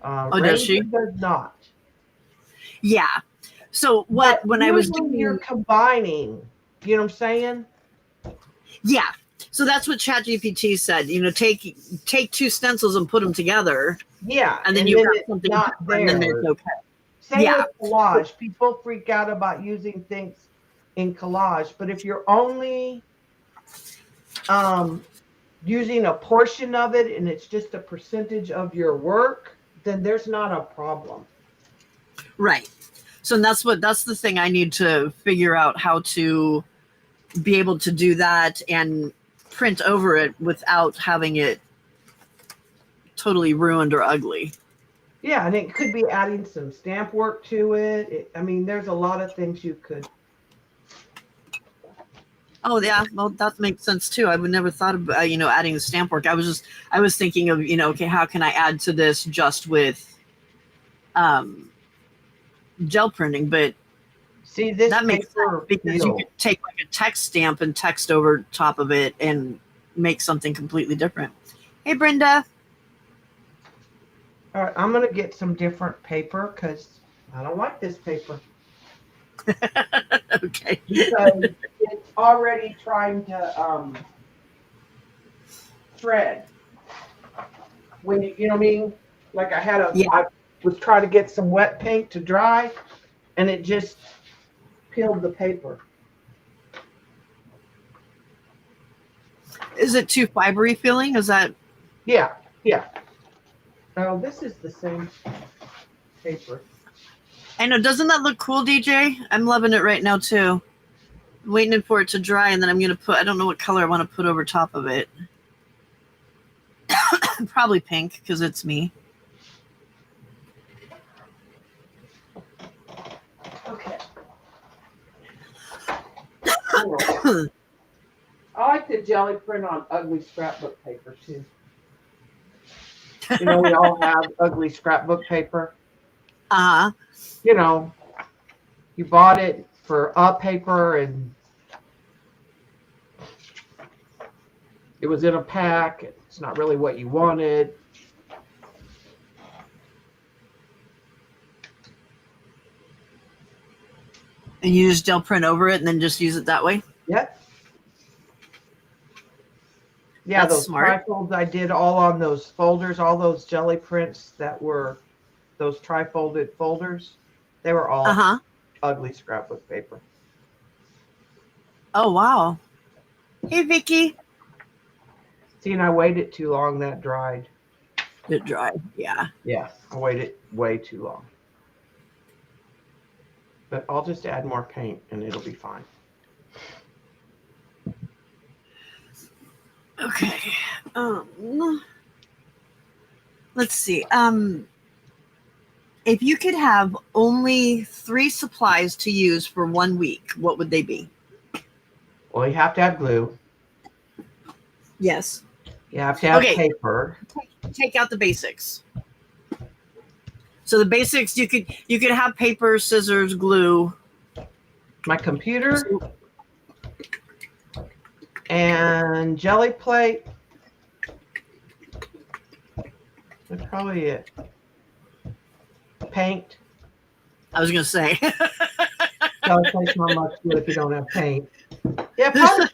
does she? Ranger does not. Yeah. So when I was doing, you're combining, you know what I'm saying? Yeah. So that's what ChatGPT said. Take two stencils and put them together. Yeah, and then you got something not different, and then it's okay. Same with collage. People freak out about using things in collage, but if you're only using a portion of it and it's just a percentage of your work, then there's not a problem. Right. So that's the thing I need to figure out, how to be able to do that and print over it without having it totally ruined or ugly. Yeah, and it could be adding some stamp work to it. I mean, there's a lot of things you could. Oh yeah, well that makes sense too. I would never thought of adding the stamp work. I was thinking of okay, how can I add to this just with gel printing? But see, this that makes sense, because you could take like a text stamp and text over top of it and make something completely different. Hey Brenda. All right, I'm gonna get some different paper because I don't like this paper. Okay. Because it's already trying to thread. When you know what I mean? Like Yeah. I was trying to get some wet paint to dry, and it just peeled the paper. Is it too fibery feeling? Is that? Yeah, yeah. Oh, this is the same paper. I know. Doesn't that look cool, DJ? I'm loving it right now too. I'm waiting for it to dry, and then I'm gonna put. I don't know what color I want to put over top of it. Probably pink because it's me. Okay. Cool. I like the jelly print on ugly scrapbook paper too. You know, we all have ugly scrapbook paper. Uh huh. You know, you bought it for a paper and it was in a pack. It's not really what you wanted. And you just gel print over it, and then just use it that way. Yep. Yeah, That's those smart. trifolds I did all on those folders, all those jelly prints that were those trifolded folders. They were Uh all huh. ugly scrapbook paper. Oh wow. Hey Vicky. See, and I waited too long, that dried. It dried. Yeah. Yeah, I waited way too long. But I'll just add more paint and it'll be fine. Okay. Let's see. If you could have only 3 supplies to use for 1 week, what would they be? Well, you have to have glue. Yes. You have to have Okay. paper. Take out the basics. So the basics, you could have paper, scissors, glue. My computer and jelly plate. That's probably it. Paint. I was gonna say. Jelly plate's not much good if you don't have paint. Yeah, probably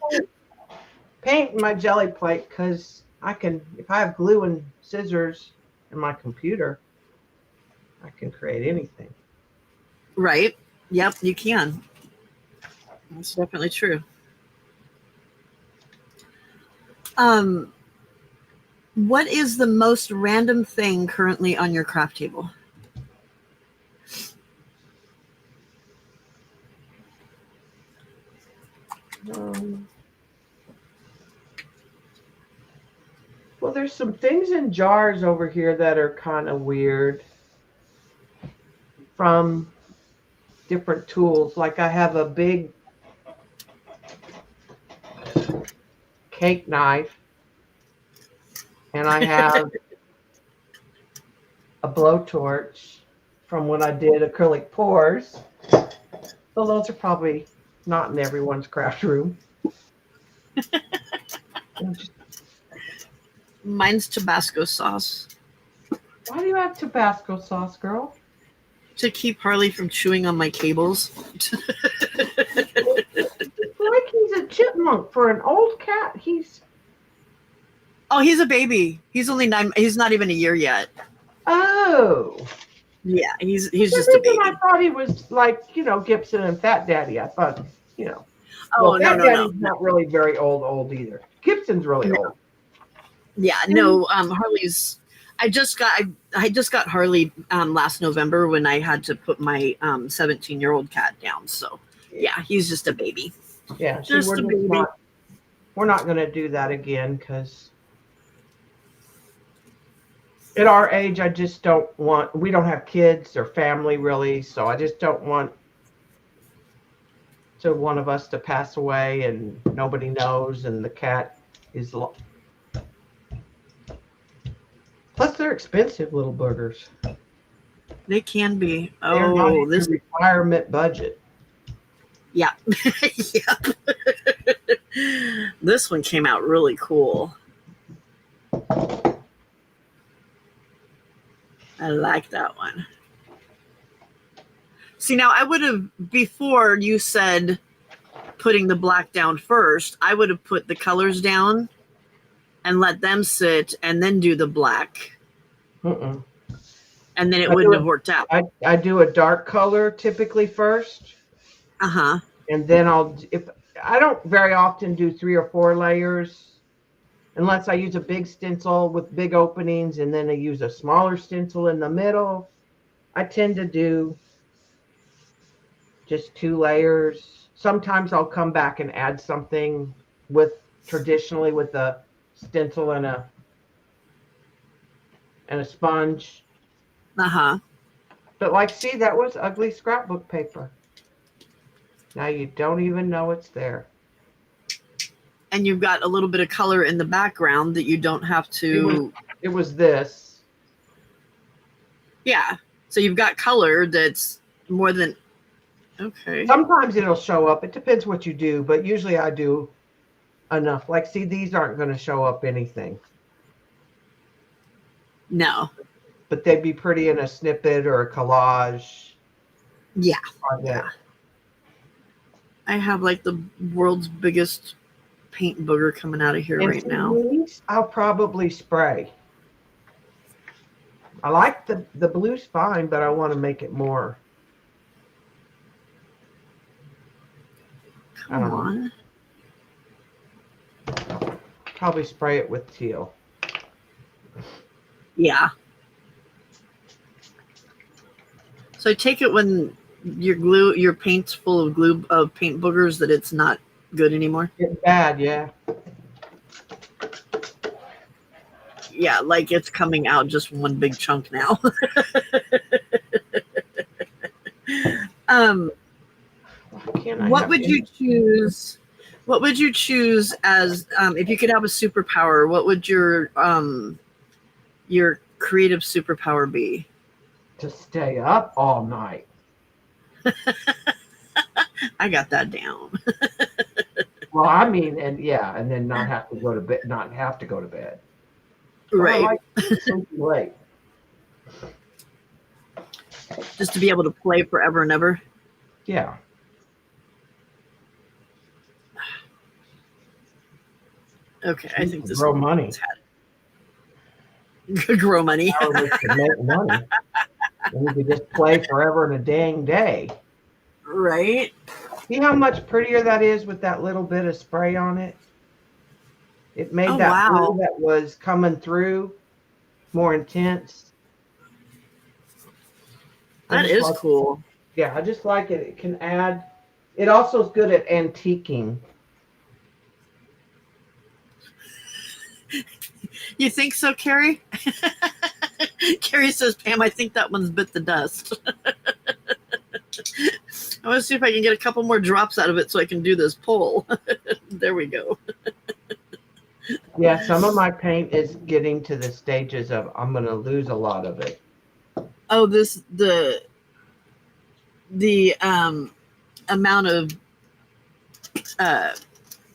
paint in my jelly plate because I can, if I have glue and scissors in my computer, I can create anything. Right. Yep, you can. That's definitely true. What is the most random thing currently on your craft table? Well, there's some things in jars over here that are kind of weird from different tools. Like I have a big cake knife and I have a blowtorch from when I did acrylic pours. So those are probably not in everyone's craft room. Mine's Tabasco sauce. Why do you have Tabasco sauce, girl? To keep Harley from chewing on my cables. Like he's a chipmunk for an old cat. Oh, he's a baby. He's only 9. He's not even a year yet. Oh. Yeah, he's just The a baby. reason I thought he was like, Gibson and Fat Daddy. I thought, Oh, well, Fat no. Daddy's not really very old either. Gibson's really old. Yeah, no. Harley's. I just got Harley last November when I had to put my 17-year-old cat down. So yeah, he's just a baby. Yeah, Just a baby. We're not going to do that again because at our age, I just don't want. We don't have kids or family really, so I just don't want one of us to pass away and nobody knows, and the cat is. Plus, they're expensive little boogers. They can be. They're not in This the retirement budget. Yeah. Yeah. This one came out really cool. I like that one. See, now I would have, before you said putting the black down first, I would have put the colors down and let them sit and then do the black. Mm-mm. and then it I wouldn't do have worked out. I do a dark color typically first, Uh-huh. and then if I don't very often do 3 or 4 layers unless I use a big stencil with big openings, and then I use a smaller stencil in the middle. I tend to do just 2 layers. Sometimes I'll come back and add something traditionally with a stencil and a sponge. Uh-huh. But like, see, that was ugly scrapbook paper. Now you don't even know it's there. And you've got a little bit of color in the background that you don't have to. It was this. Yeah. So you've got color that's more than. Okay. Sometimes it'll show up. It depends what you do, but usually I do enough. Like, see, these aren't going to show up anything. No. But they'd be pretty in a snippet or a collage. Yeah. Project. Yeah. I have like the world's biggest paint booger coming out of here right now. These I'll probably spray. I like the blue's fine, but I want to make it more. Come on. Probably spray it with teal. Yeah. So I take it when your paint's full of paint boogers that it's not good anymore. It's bad, yeah. Yeah, like it's coming out just one big chunk now. What would you choose? What would you choose as if you could have a superpower? What would your creative superpower be? To stay up all night. I got that down. Well, I mean, and then not have to go to bed. Not have to go to bed. Right. Like late. Just to be able to play forever and ever. Yeah. Okay, I think this grow money. Grow money. Make money. And you could just play forever in a dang day. Right. See how much prettier that is with that little bit of spray on it? It made that blue that was coming through more intense. That is cool. Yeah, I just like it. It can add. It also is good at antiquing. You think so, Carrie? Carrie says, Pam, I think that one's bit the dust. I want to see if I can get a couple more drops out of it so I can do this poll. There we go. Yeah, some of my paint is getting to the stages of I'm going to lose a lot of it. Oh, the amount of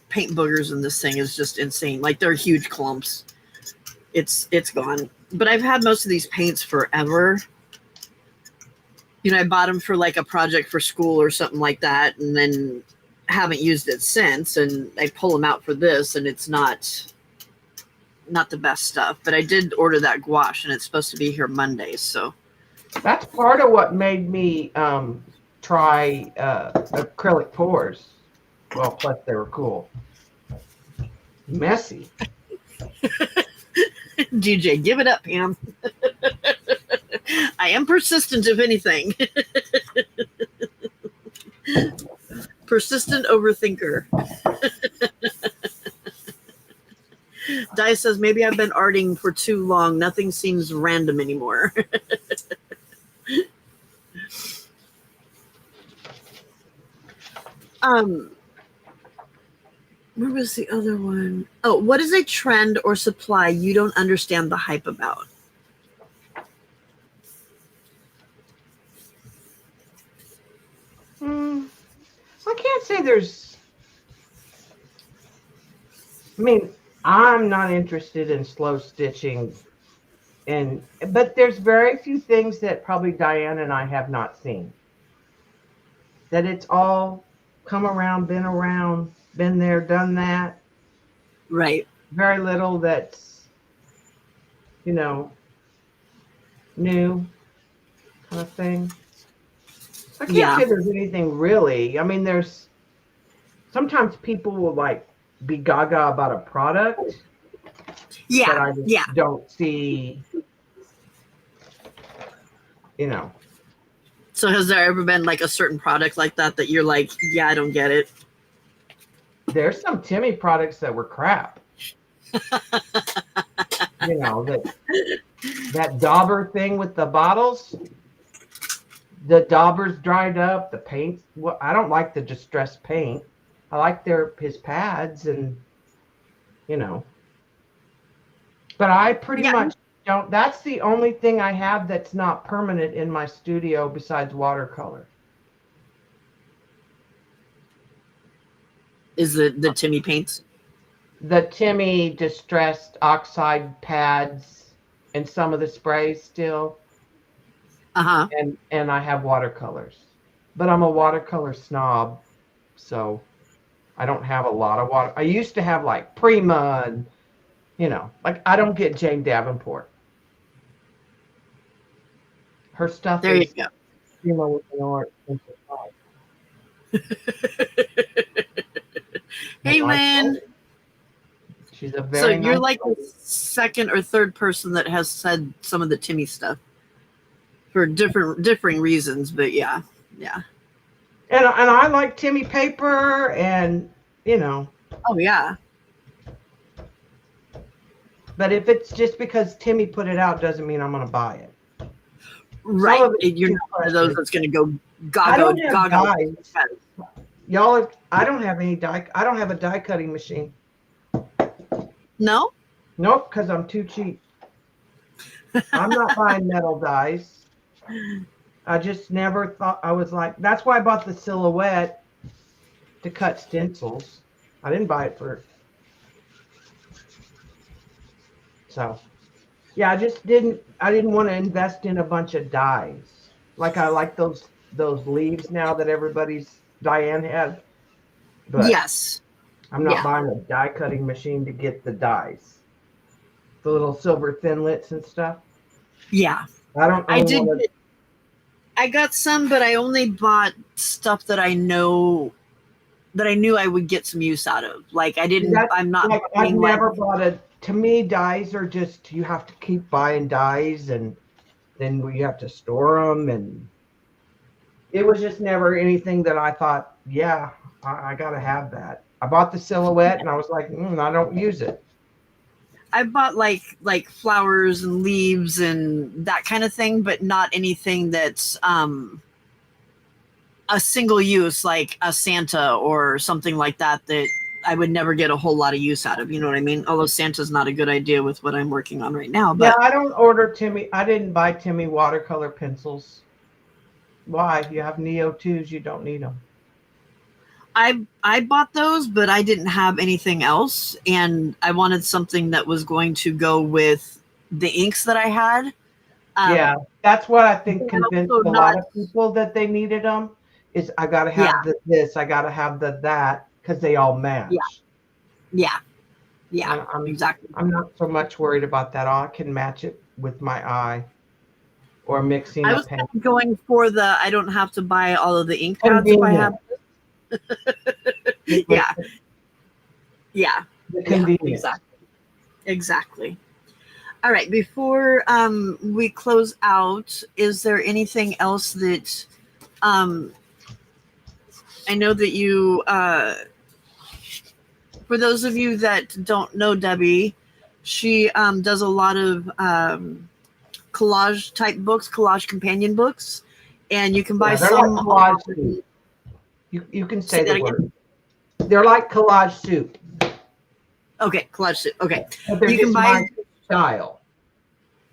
paint boogers in this thing is just insane. Like, they're huge clumps. It's gone. But I've had most of these paints forever. You know, I bought them for like a project for school or something like that, and then haven't used it since. And I pull them out for this, and it's not the best stuff. But I did order that gouache, and it's supposed to be here Monday. So that's part of what made me try acrylic pours. Well, plus they were cool. Messy. DJ, give it up, Pam. I am persistent, if anything. Persistent overthinker. Di says, maybe I've been arting for too long. Nothing seems random anymore. Where was the other one? Oh, what is a trend or supply you don't understand the hype about? I can't say there's. I mean, I'm not interested in slow stitching, but there's very few things that probably Diane and I have not seen. That it's all come around, been there, done that. Right. Very little that's, new. kind of thing. I can't Yeah. say there's anything really. I mean, there's sometimes people will like be gaga about a product that Yeah. I just Yeah. don't see, you know. So has there ever been like a certain product like that that you're like, yeah, I don't get it? There's some Timmy products that were crap. You know, that dauber thing with the bottles, the daubers dried up, the paint. Well, I don't like the distressed paint. I like his pads and you know. But I pretty Yeah. much don't. That's the only thing I have that's not permanent in my studio besides watercolor. Is the Timmy paints? The Timmy distressed oxide pads and some of the sprays still, Uh-huh. and I have watercolors. But I'm a watercolor snob, so I don't have a lot of water. I used to have like Prima and like I don't get Jane Davenport. Her stuff There you is go. with an art. Hey, Like Lynn. she's a So very you're nice like the lady. second or third person that has said some of the Timmy stuff for differing reasons, but yeah. Yeah. And I like Timmy paper and Oh yeah. but if it's just because Timmy put it out doesn't mean I'm gonna buy it. Some Right. of it's You're too not one of those precious. that's gonna go I gaga don't have gaga. dyes. I don't have any dye. I don't have a die cutting machine. No? Nope, because I'm too cheap. I'm not buying metal dyes. I just never thought I was like, that's why I bought the Silhouette to cut stencils. I didn't buy it so yeah, I didn't want to invest in a bunch of dyes. Like I like those leaves now that Diane had, but Yes. I'm not Yeah. buying a die cutting machine to get the dyes. The little silver thinlits and stuff. Yeah. I don't I own did. one of I got some, but I only bought stuff that I knew I would get some use out of. Like I didn't. that. I'm not Like I've buying like. never bought to me, dyes are just, you have to keep buying dyes and then we have to store them. And it was just never anything that I thought, yeah, I got to have that. I bought the Silhouette and I was like, I don't use it. I bought like flowers and leaves and that kind of thing, but not anything that's a single use, like a Santa or something like that I would never get a whole lot of use out of. You know what I mean? Although Santa's not a good idea with what I'm working on right now, Yeah, but I don't order Timmy. I didn't buy Timmy watercolor pencils. Why? You have Neo 2s, you don't need them. I bought those, but I didn't have anything else, and I wanted something that was going to go with the inks that I had. Yeah, that's what I think But convinced also a not. lot of people that they needed them. Is I got to Yeah, have this, I got to have that because they all yeah, match. yeah, yeah, And exactly. I'm not so much worried about that. I can match it with my eye or mixing I a was kind pen. of going for the I don't have to buy all of the ink pads if I have. Convenient. Yeah, yeah, The yeah, convenience. exactly. All right, before we close out, is there anything else that um, I know that you for those of you that don't know Debbie, she does a lot of collage type books, collage companion books, and you can buy Yeah, they're like some collage on. soup. You can Say say that the again. word. They're like collage soup, Okay, collage. Okay, but they're you can just buy. my style.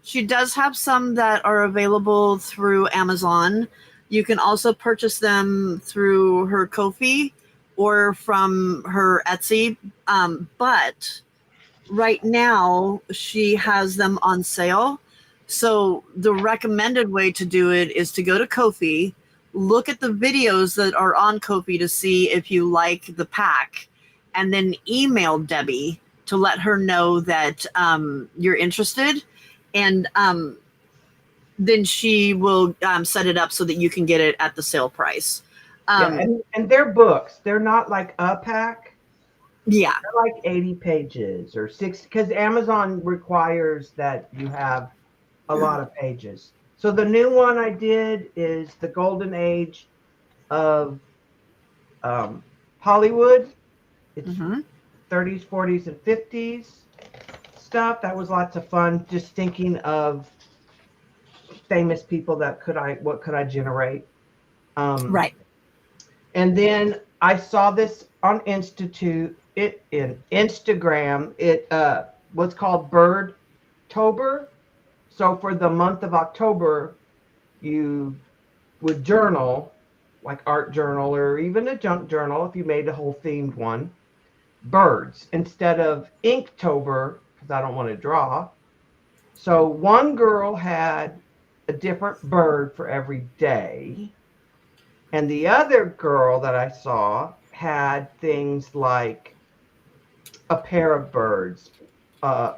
She does have some that are available through Amazon. You can also purchase them through her Ko-fi or from her Etsy. But right now, she has them on sale. So the recommended way to do it is to go to Ko-fi, look at the videos that are on Ko-fi to see if you like the pack, and then email Debbie to let her know that you're interested. And then she will set it up so that you can get it at the sale price. Yeah, and they're books. They're not like a pack. Yeah. They're like 80 pages or 60, because Amazon requires that you have a lot of pages. So the new one I did is the golden age of Hollywood. It's Mm-hmm. 30s, 40s, and 50s stuff. That was lots of fun. Just thinking of famous people that what could I generate? Um, Right. and then I saw this on in Instagram. It what's called Birdtober. So for the month of October, you would journal, like art journal or even a junk journal if you made a whole themed one, birds instead of Inktober, because I don't want to draw. So one girl had a different bird for every day. And the other girl that I saw had things like a pair of birds, uh,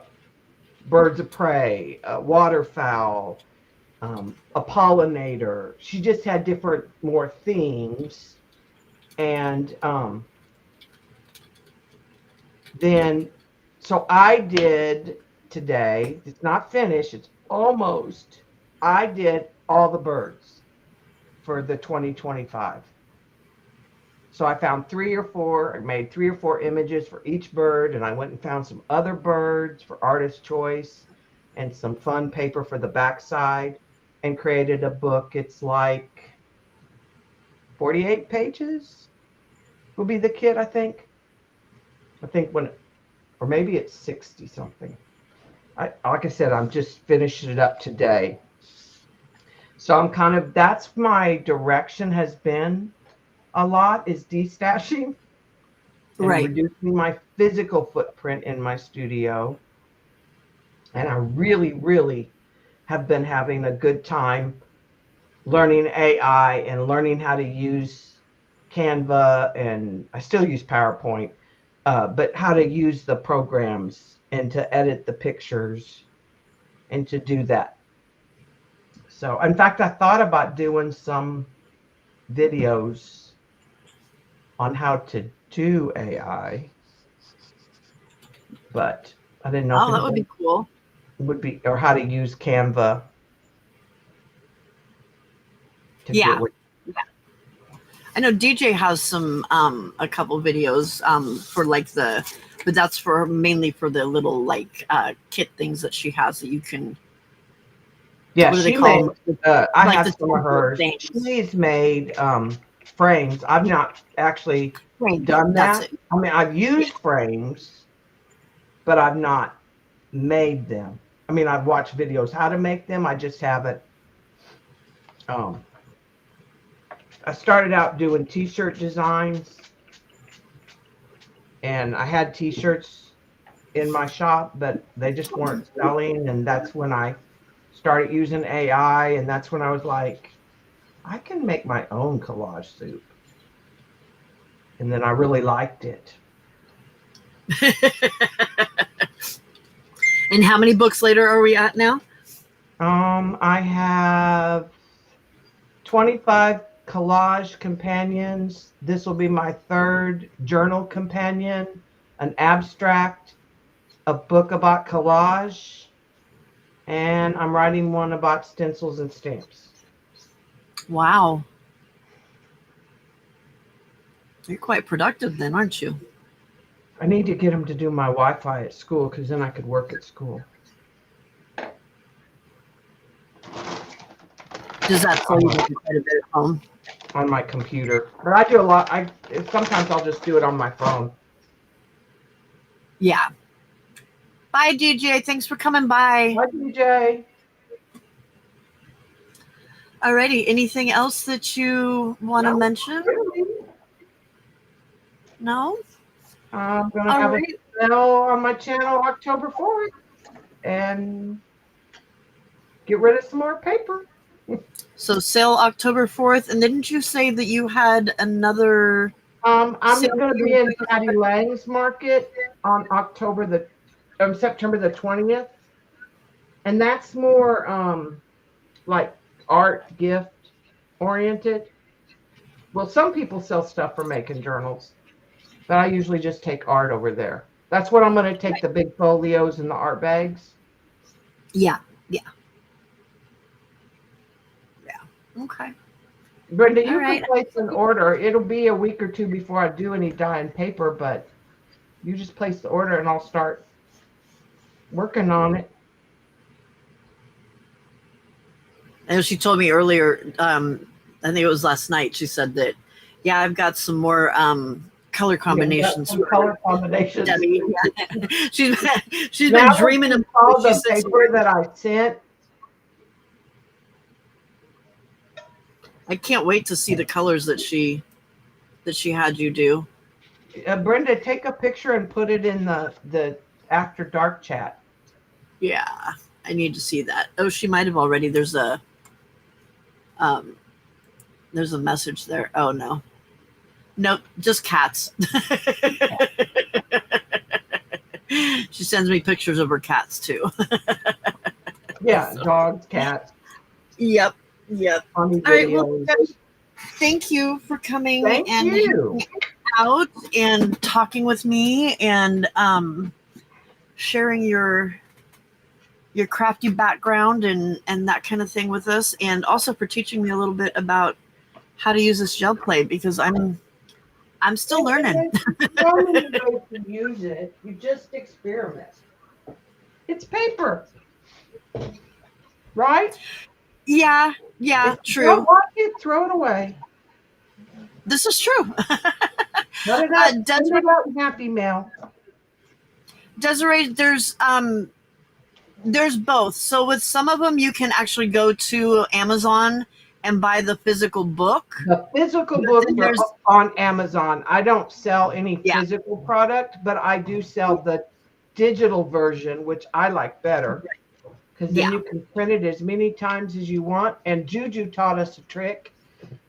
birds of prey, waterfowl, a pollinator. She just had different, more themes. And then, so I did today, it's not finished, it's almost, I did all the birds for the 2025. So I found three or four, I made 3 or 4 images for each bird, and I went and found some other birds for artist choice and some fun paper for the backside and created a book. It's like 48 pages will be the kit, I think. I think when, or maybe it's 60 something. Like I said, I'm just finishing it up today. So I'm kind of, that's my direction has been a lot, is destashing and Right. reducing my physical footprint in my studio. And I really, really have been having a good time learning AI and learning how to use Canva. And I still use PowerPoint, but how to use the programs and to edit the pictures and to do that. So, in fact, I thought about doing some videos on how to do AI, but I didn't know if Oh, that would anybody be cool. would be, or how to use Canva to get Yeah. what. I know DJ has some a couple videos for like the, but that's for mainly for the little like kit things that she has that you can, Yeah, what do they she call made. them? I Like have the some of template hers. things. She's made frames. I've not actually Right. done That's that. it. I mean, I've Yeah. used frames, but I've not made them. I mean, I've watched videos how to make them. I just haven't. Um, I started out doing T-shirt designs, and I had T-shirts in my shop, but they just weren't selling. And that's when I started using AI, and that's when I was like, I can make my own collage soup. And then I really liked it. And how many books later are we at now? I have 25 collage companions. This will be my third journal companion, an abstract, a book about collage, and I'm writing one about stencils and stamps. Wow. You're quite productive then, aren't you? I need to get him to do my Wi-Fi at school because then I could work at school. Does that so you can do quite a bit at home? On my computer. But I do a lot. I sometimes I'll just do it on my phone. Yeah. Bye, DJ. Thanks for coming by. Hi, DJ. Alrighty. Anything else that you want to No, mention? really. No? I'm gonna All have a right. sale on my channel October 4th and get rid of some more paper. So sale October 4th. And didn't you say that you had another I'm sale? gonna be in Patty Lang's market on September the 20th, and that's more like art, gift oriented. Well, some people sell stuff for making journals, but I usually just take art over there. That's what I'm going to take, Right. the big folios and the art bags. Yeah. Yeah. Yeah. Okay. Brenda, All you can right. place an order. It'll be a week or two before I do any dye and paper, but you just place the order and I'll start working on it. And she told me earlier, I think it was last night, she said that, yeah, I've got some more color Yeah, got combinations some for color combinations. Debbie. Yeah. she's Now been that dreaming you of saw it. She the says, paper that I sent, I can't wait to see the colors that she had you do. Brenda, take a picture and put it in the after dark chat. Yeah, I need to see that. Oh, she might have already. Um, there's a message there. Oh no, nope, just cats. She sends me pictures of her cats too. Yeah, So, dogs, cats, yep, yep. funny All right. Well, videos. Debbie, thank you for coming Thank and you. hanging out and talking with me and sharing your crafty background and that kind of thing with us, and also for teaching me a little bit about how to use this gel plate because I'm still learning. There's so many ways to use it. You just experiment. It's paper, right? Yeah, yeah, If you don't true. like it, throw it away. This is true. Cut it up, send Desiree, it out in Happy Mail. Desiree, there's both. So with some of them, you can actually go to Amazon and buy the physical book. The physical But books then are there's up on Amazon. I don't sell any yeah, physical product, but I do sell the digital version, which I like better because then yeah. you can print it as many times as you want. And Juju taught us a trick.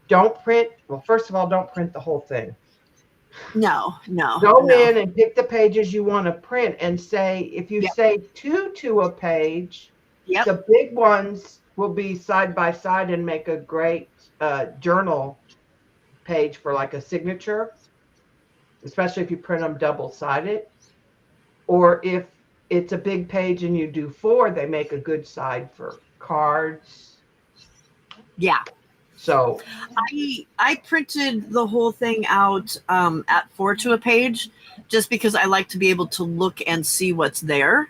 Don't print, well, first of all, don't print the whole thing. No, Go no. in and pick the pages you want to print and say, if you Yep, say two to a page, yep, the big ones will be side by side and make a great journal page for like a signature, especially if you print them double sided. Or if it's a big page and you do four, they make a good side for cards. yeah. So I printed the whole thing out at 4 to a page just because I like to be able to look and see what's there.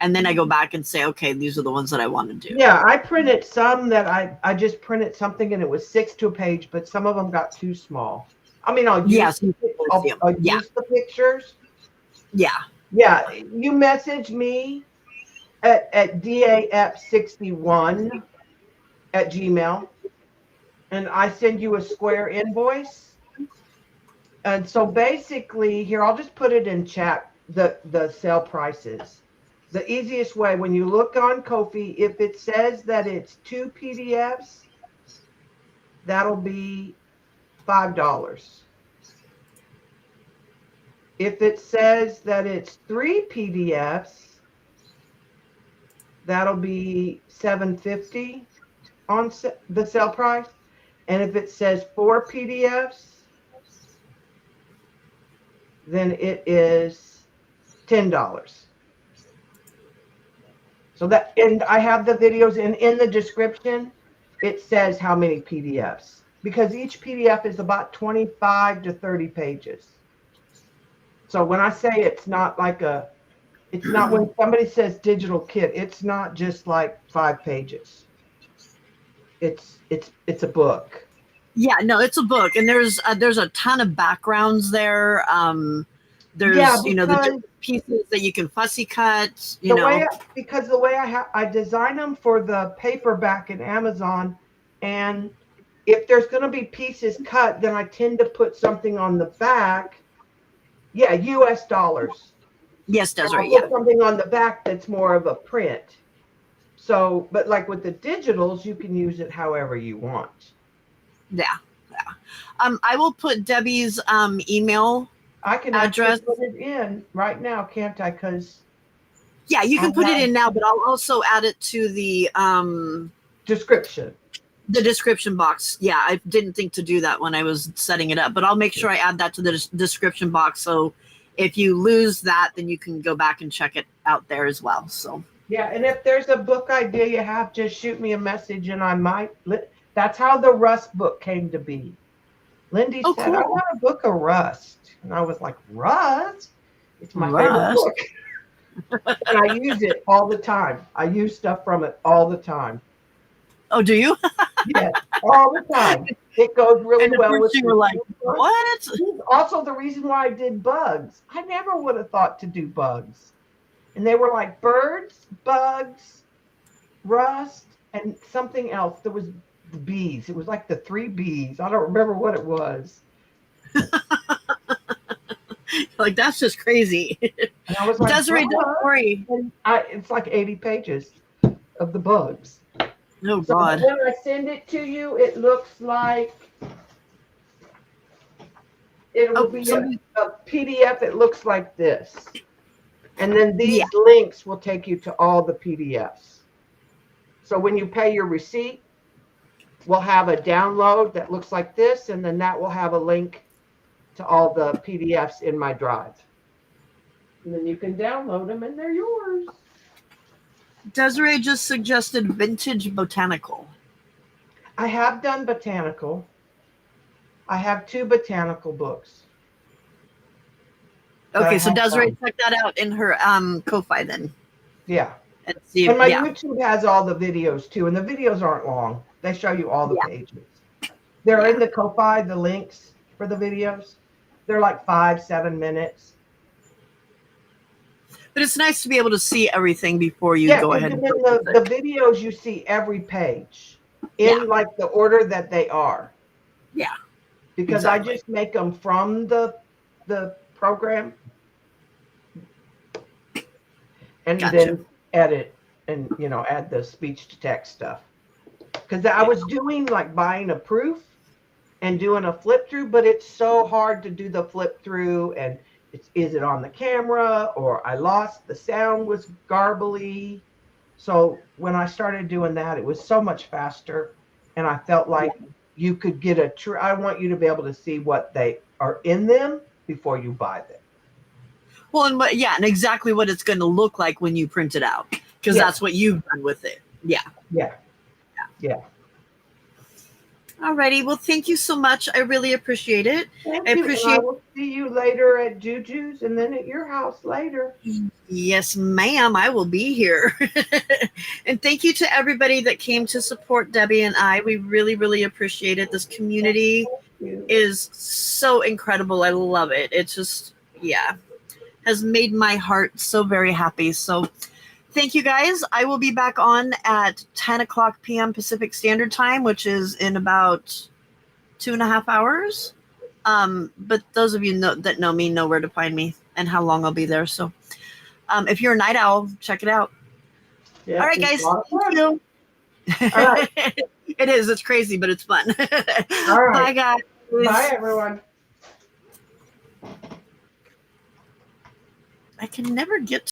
And then I go back and say, okay, these are the ones that I want to do. yeah, I printed some that I just printed something and it was 6 to a page, but some of them got too small. I mean, I'll use Yes, you can really see them. I'll Yeah, use the pictures. yeah. Yeah, you message me at DAF61 at Gmail, and I send you a square invoice. And so basically, here, I'll just put it in chat, the sale prices. The easiest way, when you look on Ko-fi, if it says that it's 2 PDFs, that'll be $5. If it says that it's 3 PDFs, that'll be $7.50 on the sale price. And if it says 4 PDFs, then it is $10. So that, and I have the videos in the description. It says how many PDFs, because each PDF is about 25 to 30 pages. So when I say it's not like it's not, when somebody says digital kit, it's not just like 5 pages. It's a book. Yeah, no, it's a book, and there's a ton of backgrounds there. There's Yeah, the different pieces that you can fussy cut. Because the way I design them for the paperback in Amazon, and if there's going to be pieces cut, then I tend to put something on the back. Yeah, US dollars. Yes, And I'll Desiree. put Yeah, something on the back that's more of a print. So, but like with the digitals, you can use it however you want. yeah, yeah. I will put Debbie's email I can address. actually put it in right now, can't I? Because Yeah, you I can put it have, in now, but I'll also add it to the description. The description box. Yeah, I didn't think to do that when I was setting it up, but I'll make sure I add that to the description box. So if you lose that, then you can go back and check it out there as well. So Yeah, and if there's a book idea you have, just shoot me a message and I might. That's how the Rust book came to be. Lindy oh, said, I cool. want a book of Rust. And I was like, Rust? It's my favorite Rust. book. And I use it all the time. I use stuff from it all the time. Oh, do you? Yes, all the time. It goes really And well with you were like, what? This is also the reason why I did bugs. I never would have thought to do bugs. And they were like birds, bugs, rust, and something else. There was bees. It was like the 3 Bs. I don't remember what it was. Like, that's just crazy. And I was like, Desiree, don't worry. It's like 80 pages of the bugs. Oh, So God. when I send it to you, it looks like it will be a PDF. It looks like this. And then these links will take you to all the PDFs. So when you pay your receipt, we'll have a download that looks like this, and then that will have a link to all the PDFs in my drive. And then you can download them, and they're yours. Desiree just suggested vintage botanical. I have done botanical. I have 2 botanical books. Okay, so Desiree, check that out in her Ko-Fi then. Yeah. And see And my YouTube has all the videos too, and the videos aren't long. They show you all the pages. They're in the Ko-Fi, the links for the videos. They're like 5-7 minutes. But it's nice to be able to see everything before you go ahead. And then the videos, you see every page in like the order that they are. Yeah. Because I just make them from the program and then edit and, add the speech to text stuff. Because I was doing like buying a proof and doing a flip through, but it's so hard to do the flip through, and is it on the camera, or I lost the sound was garbly. So when I started doing that, it was so much faster, and I felt like you could get I want you to be able to see what they are in them before you buy them. Well, and exactly what it's going to look like when you print it out, because that's what you've done with it. Yeah. Alrighty. Well, thank you so much. I really appreciate it. I will see you later at Juju's and then at your house later. Yes, ma'am. I will be here. And thank you to everybody that came to support Debbie and I. We really, really appreciate it. This community is so incredible. I love it. It's just, has made my heart so very happy. So thank you, guys. I will be back on at 10 o'clock p.m. Pacific Standard Time, which is in about 2.5 hours. But those of you that know me know where to find me and how long I'll be there. So if you're a night owl, check it out. Yeah, all right, guys. Thank you. All right. It is. It's crazy, but it's fun. All right. Bye, guys. Bye, everyone. I can never get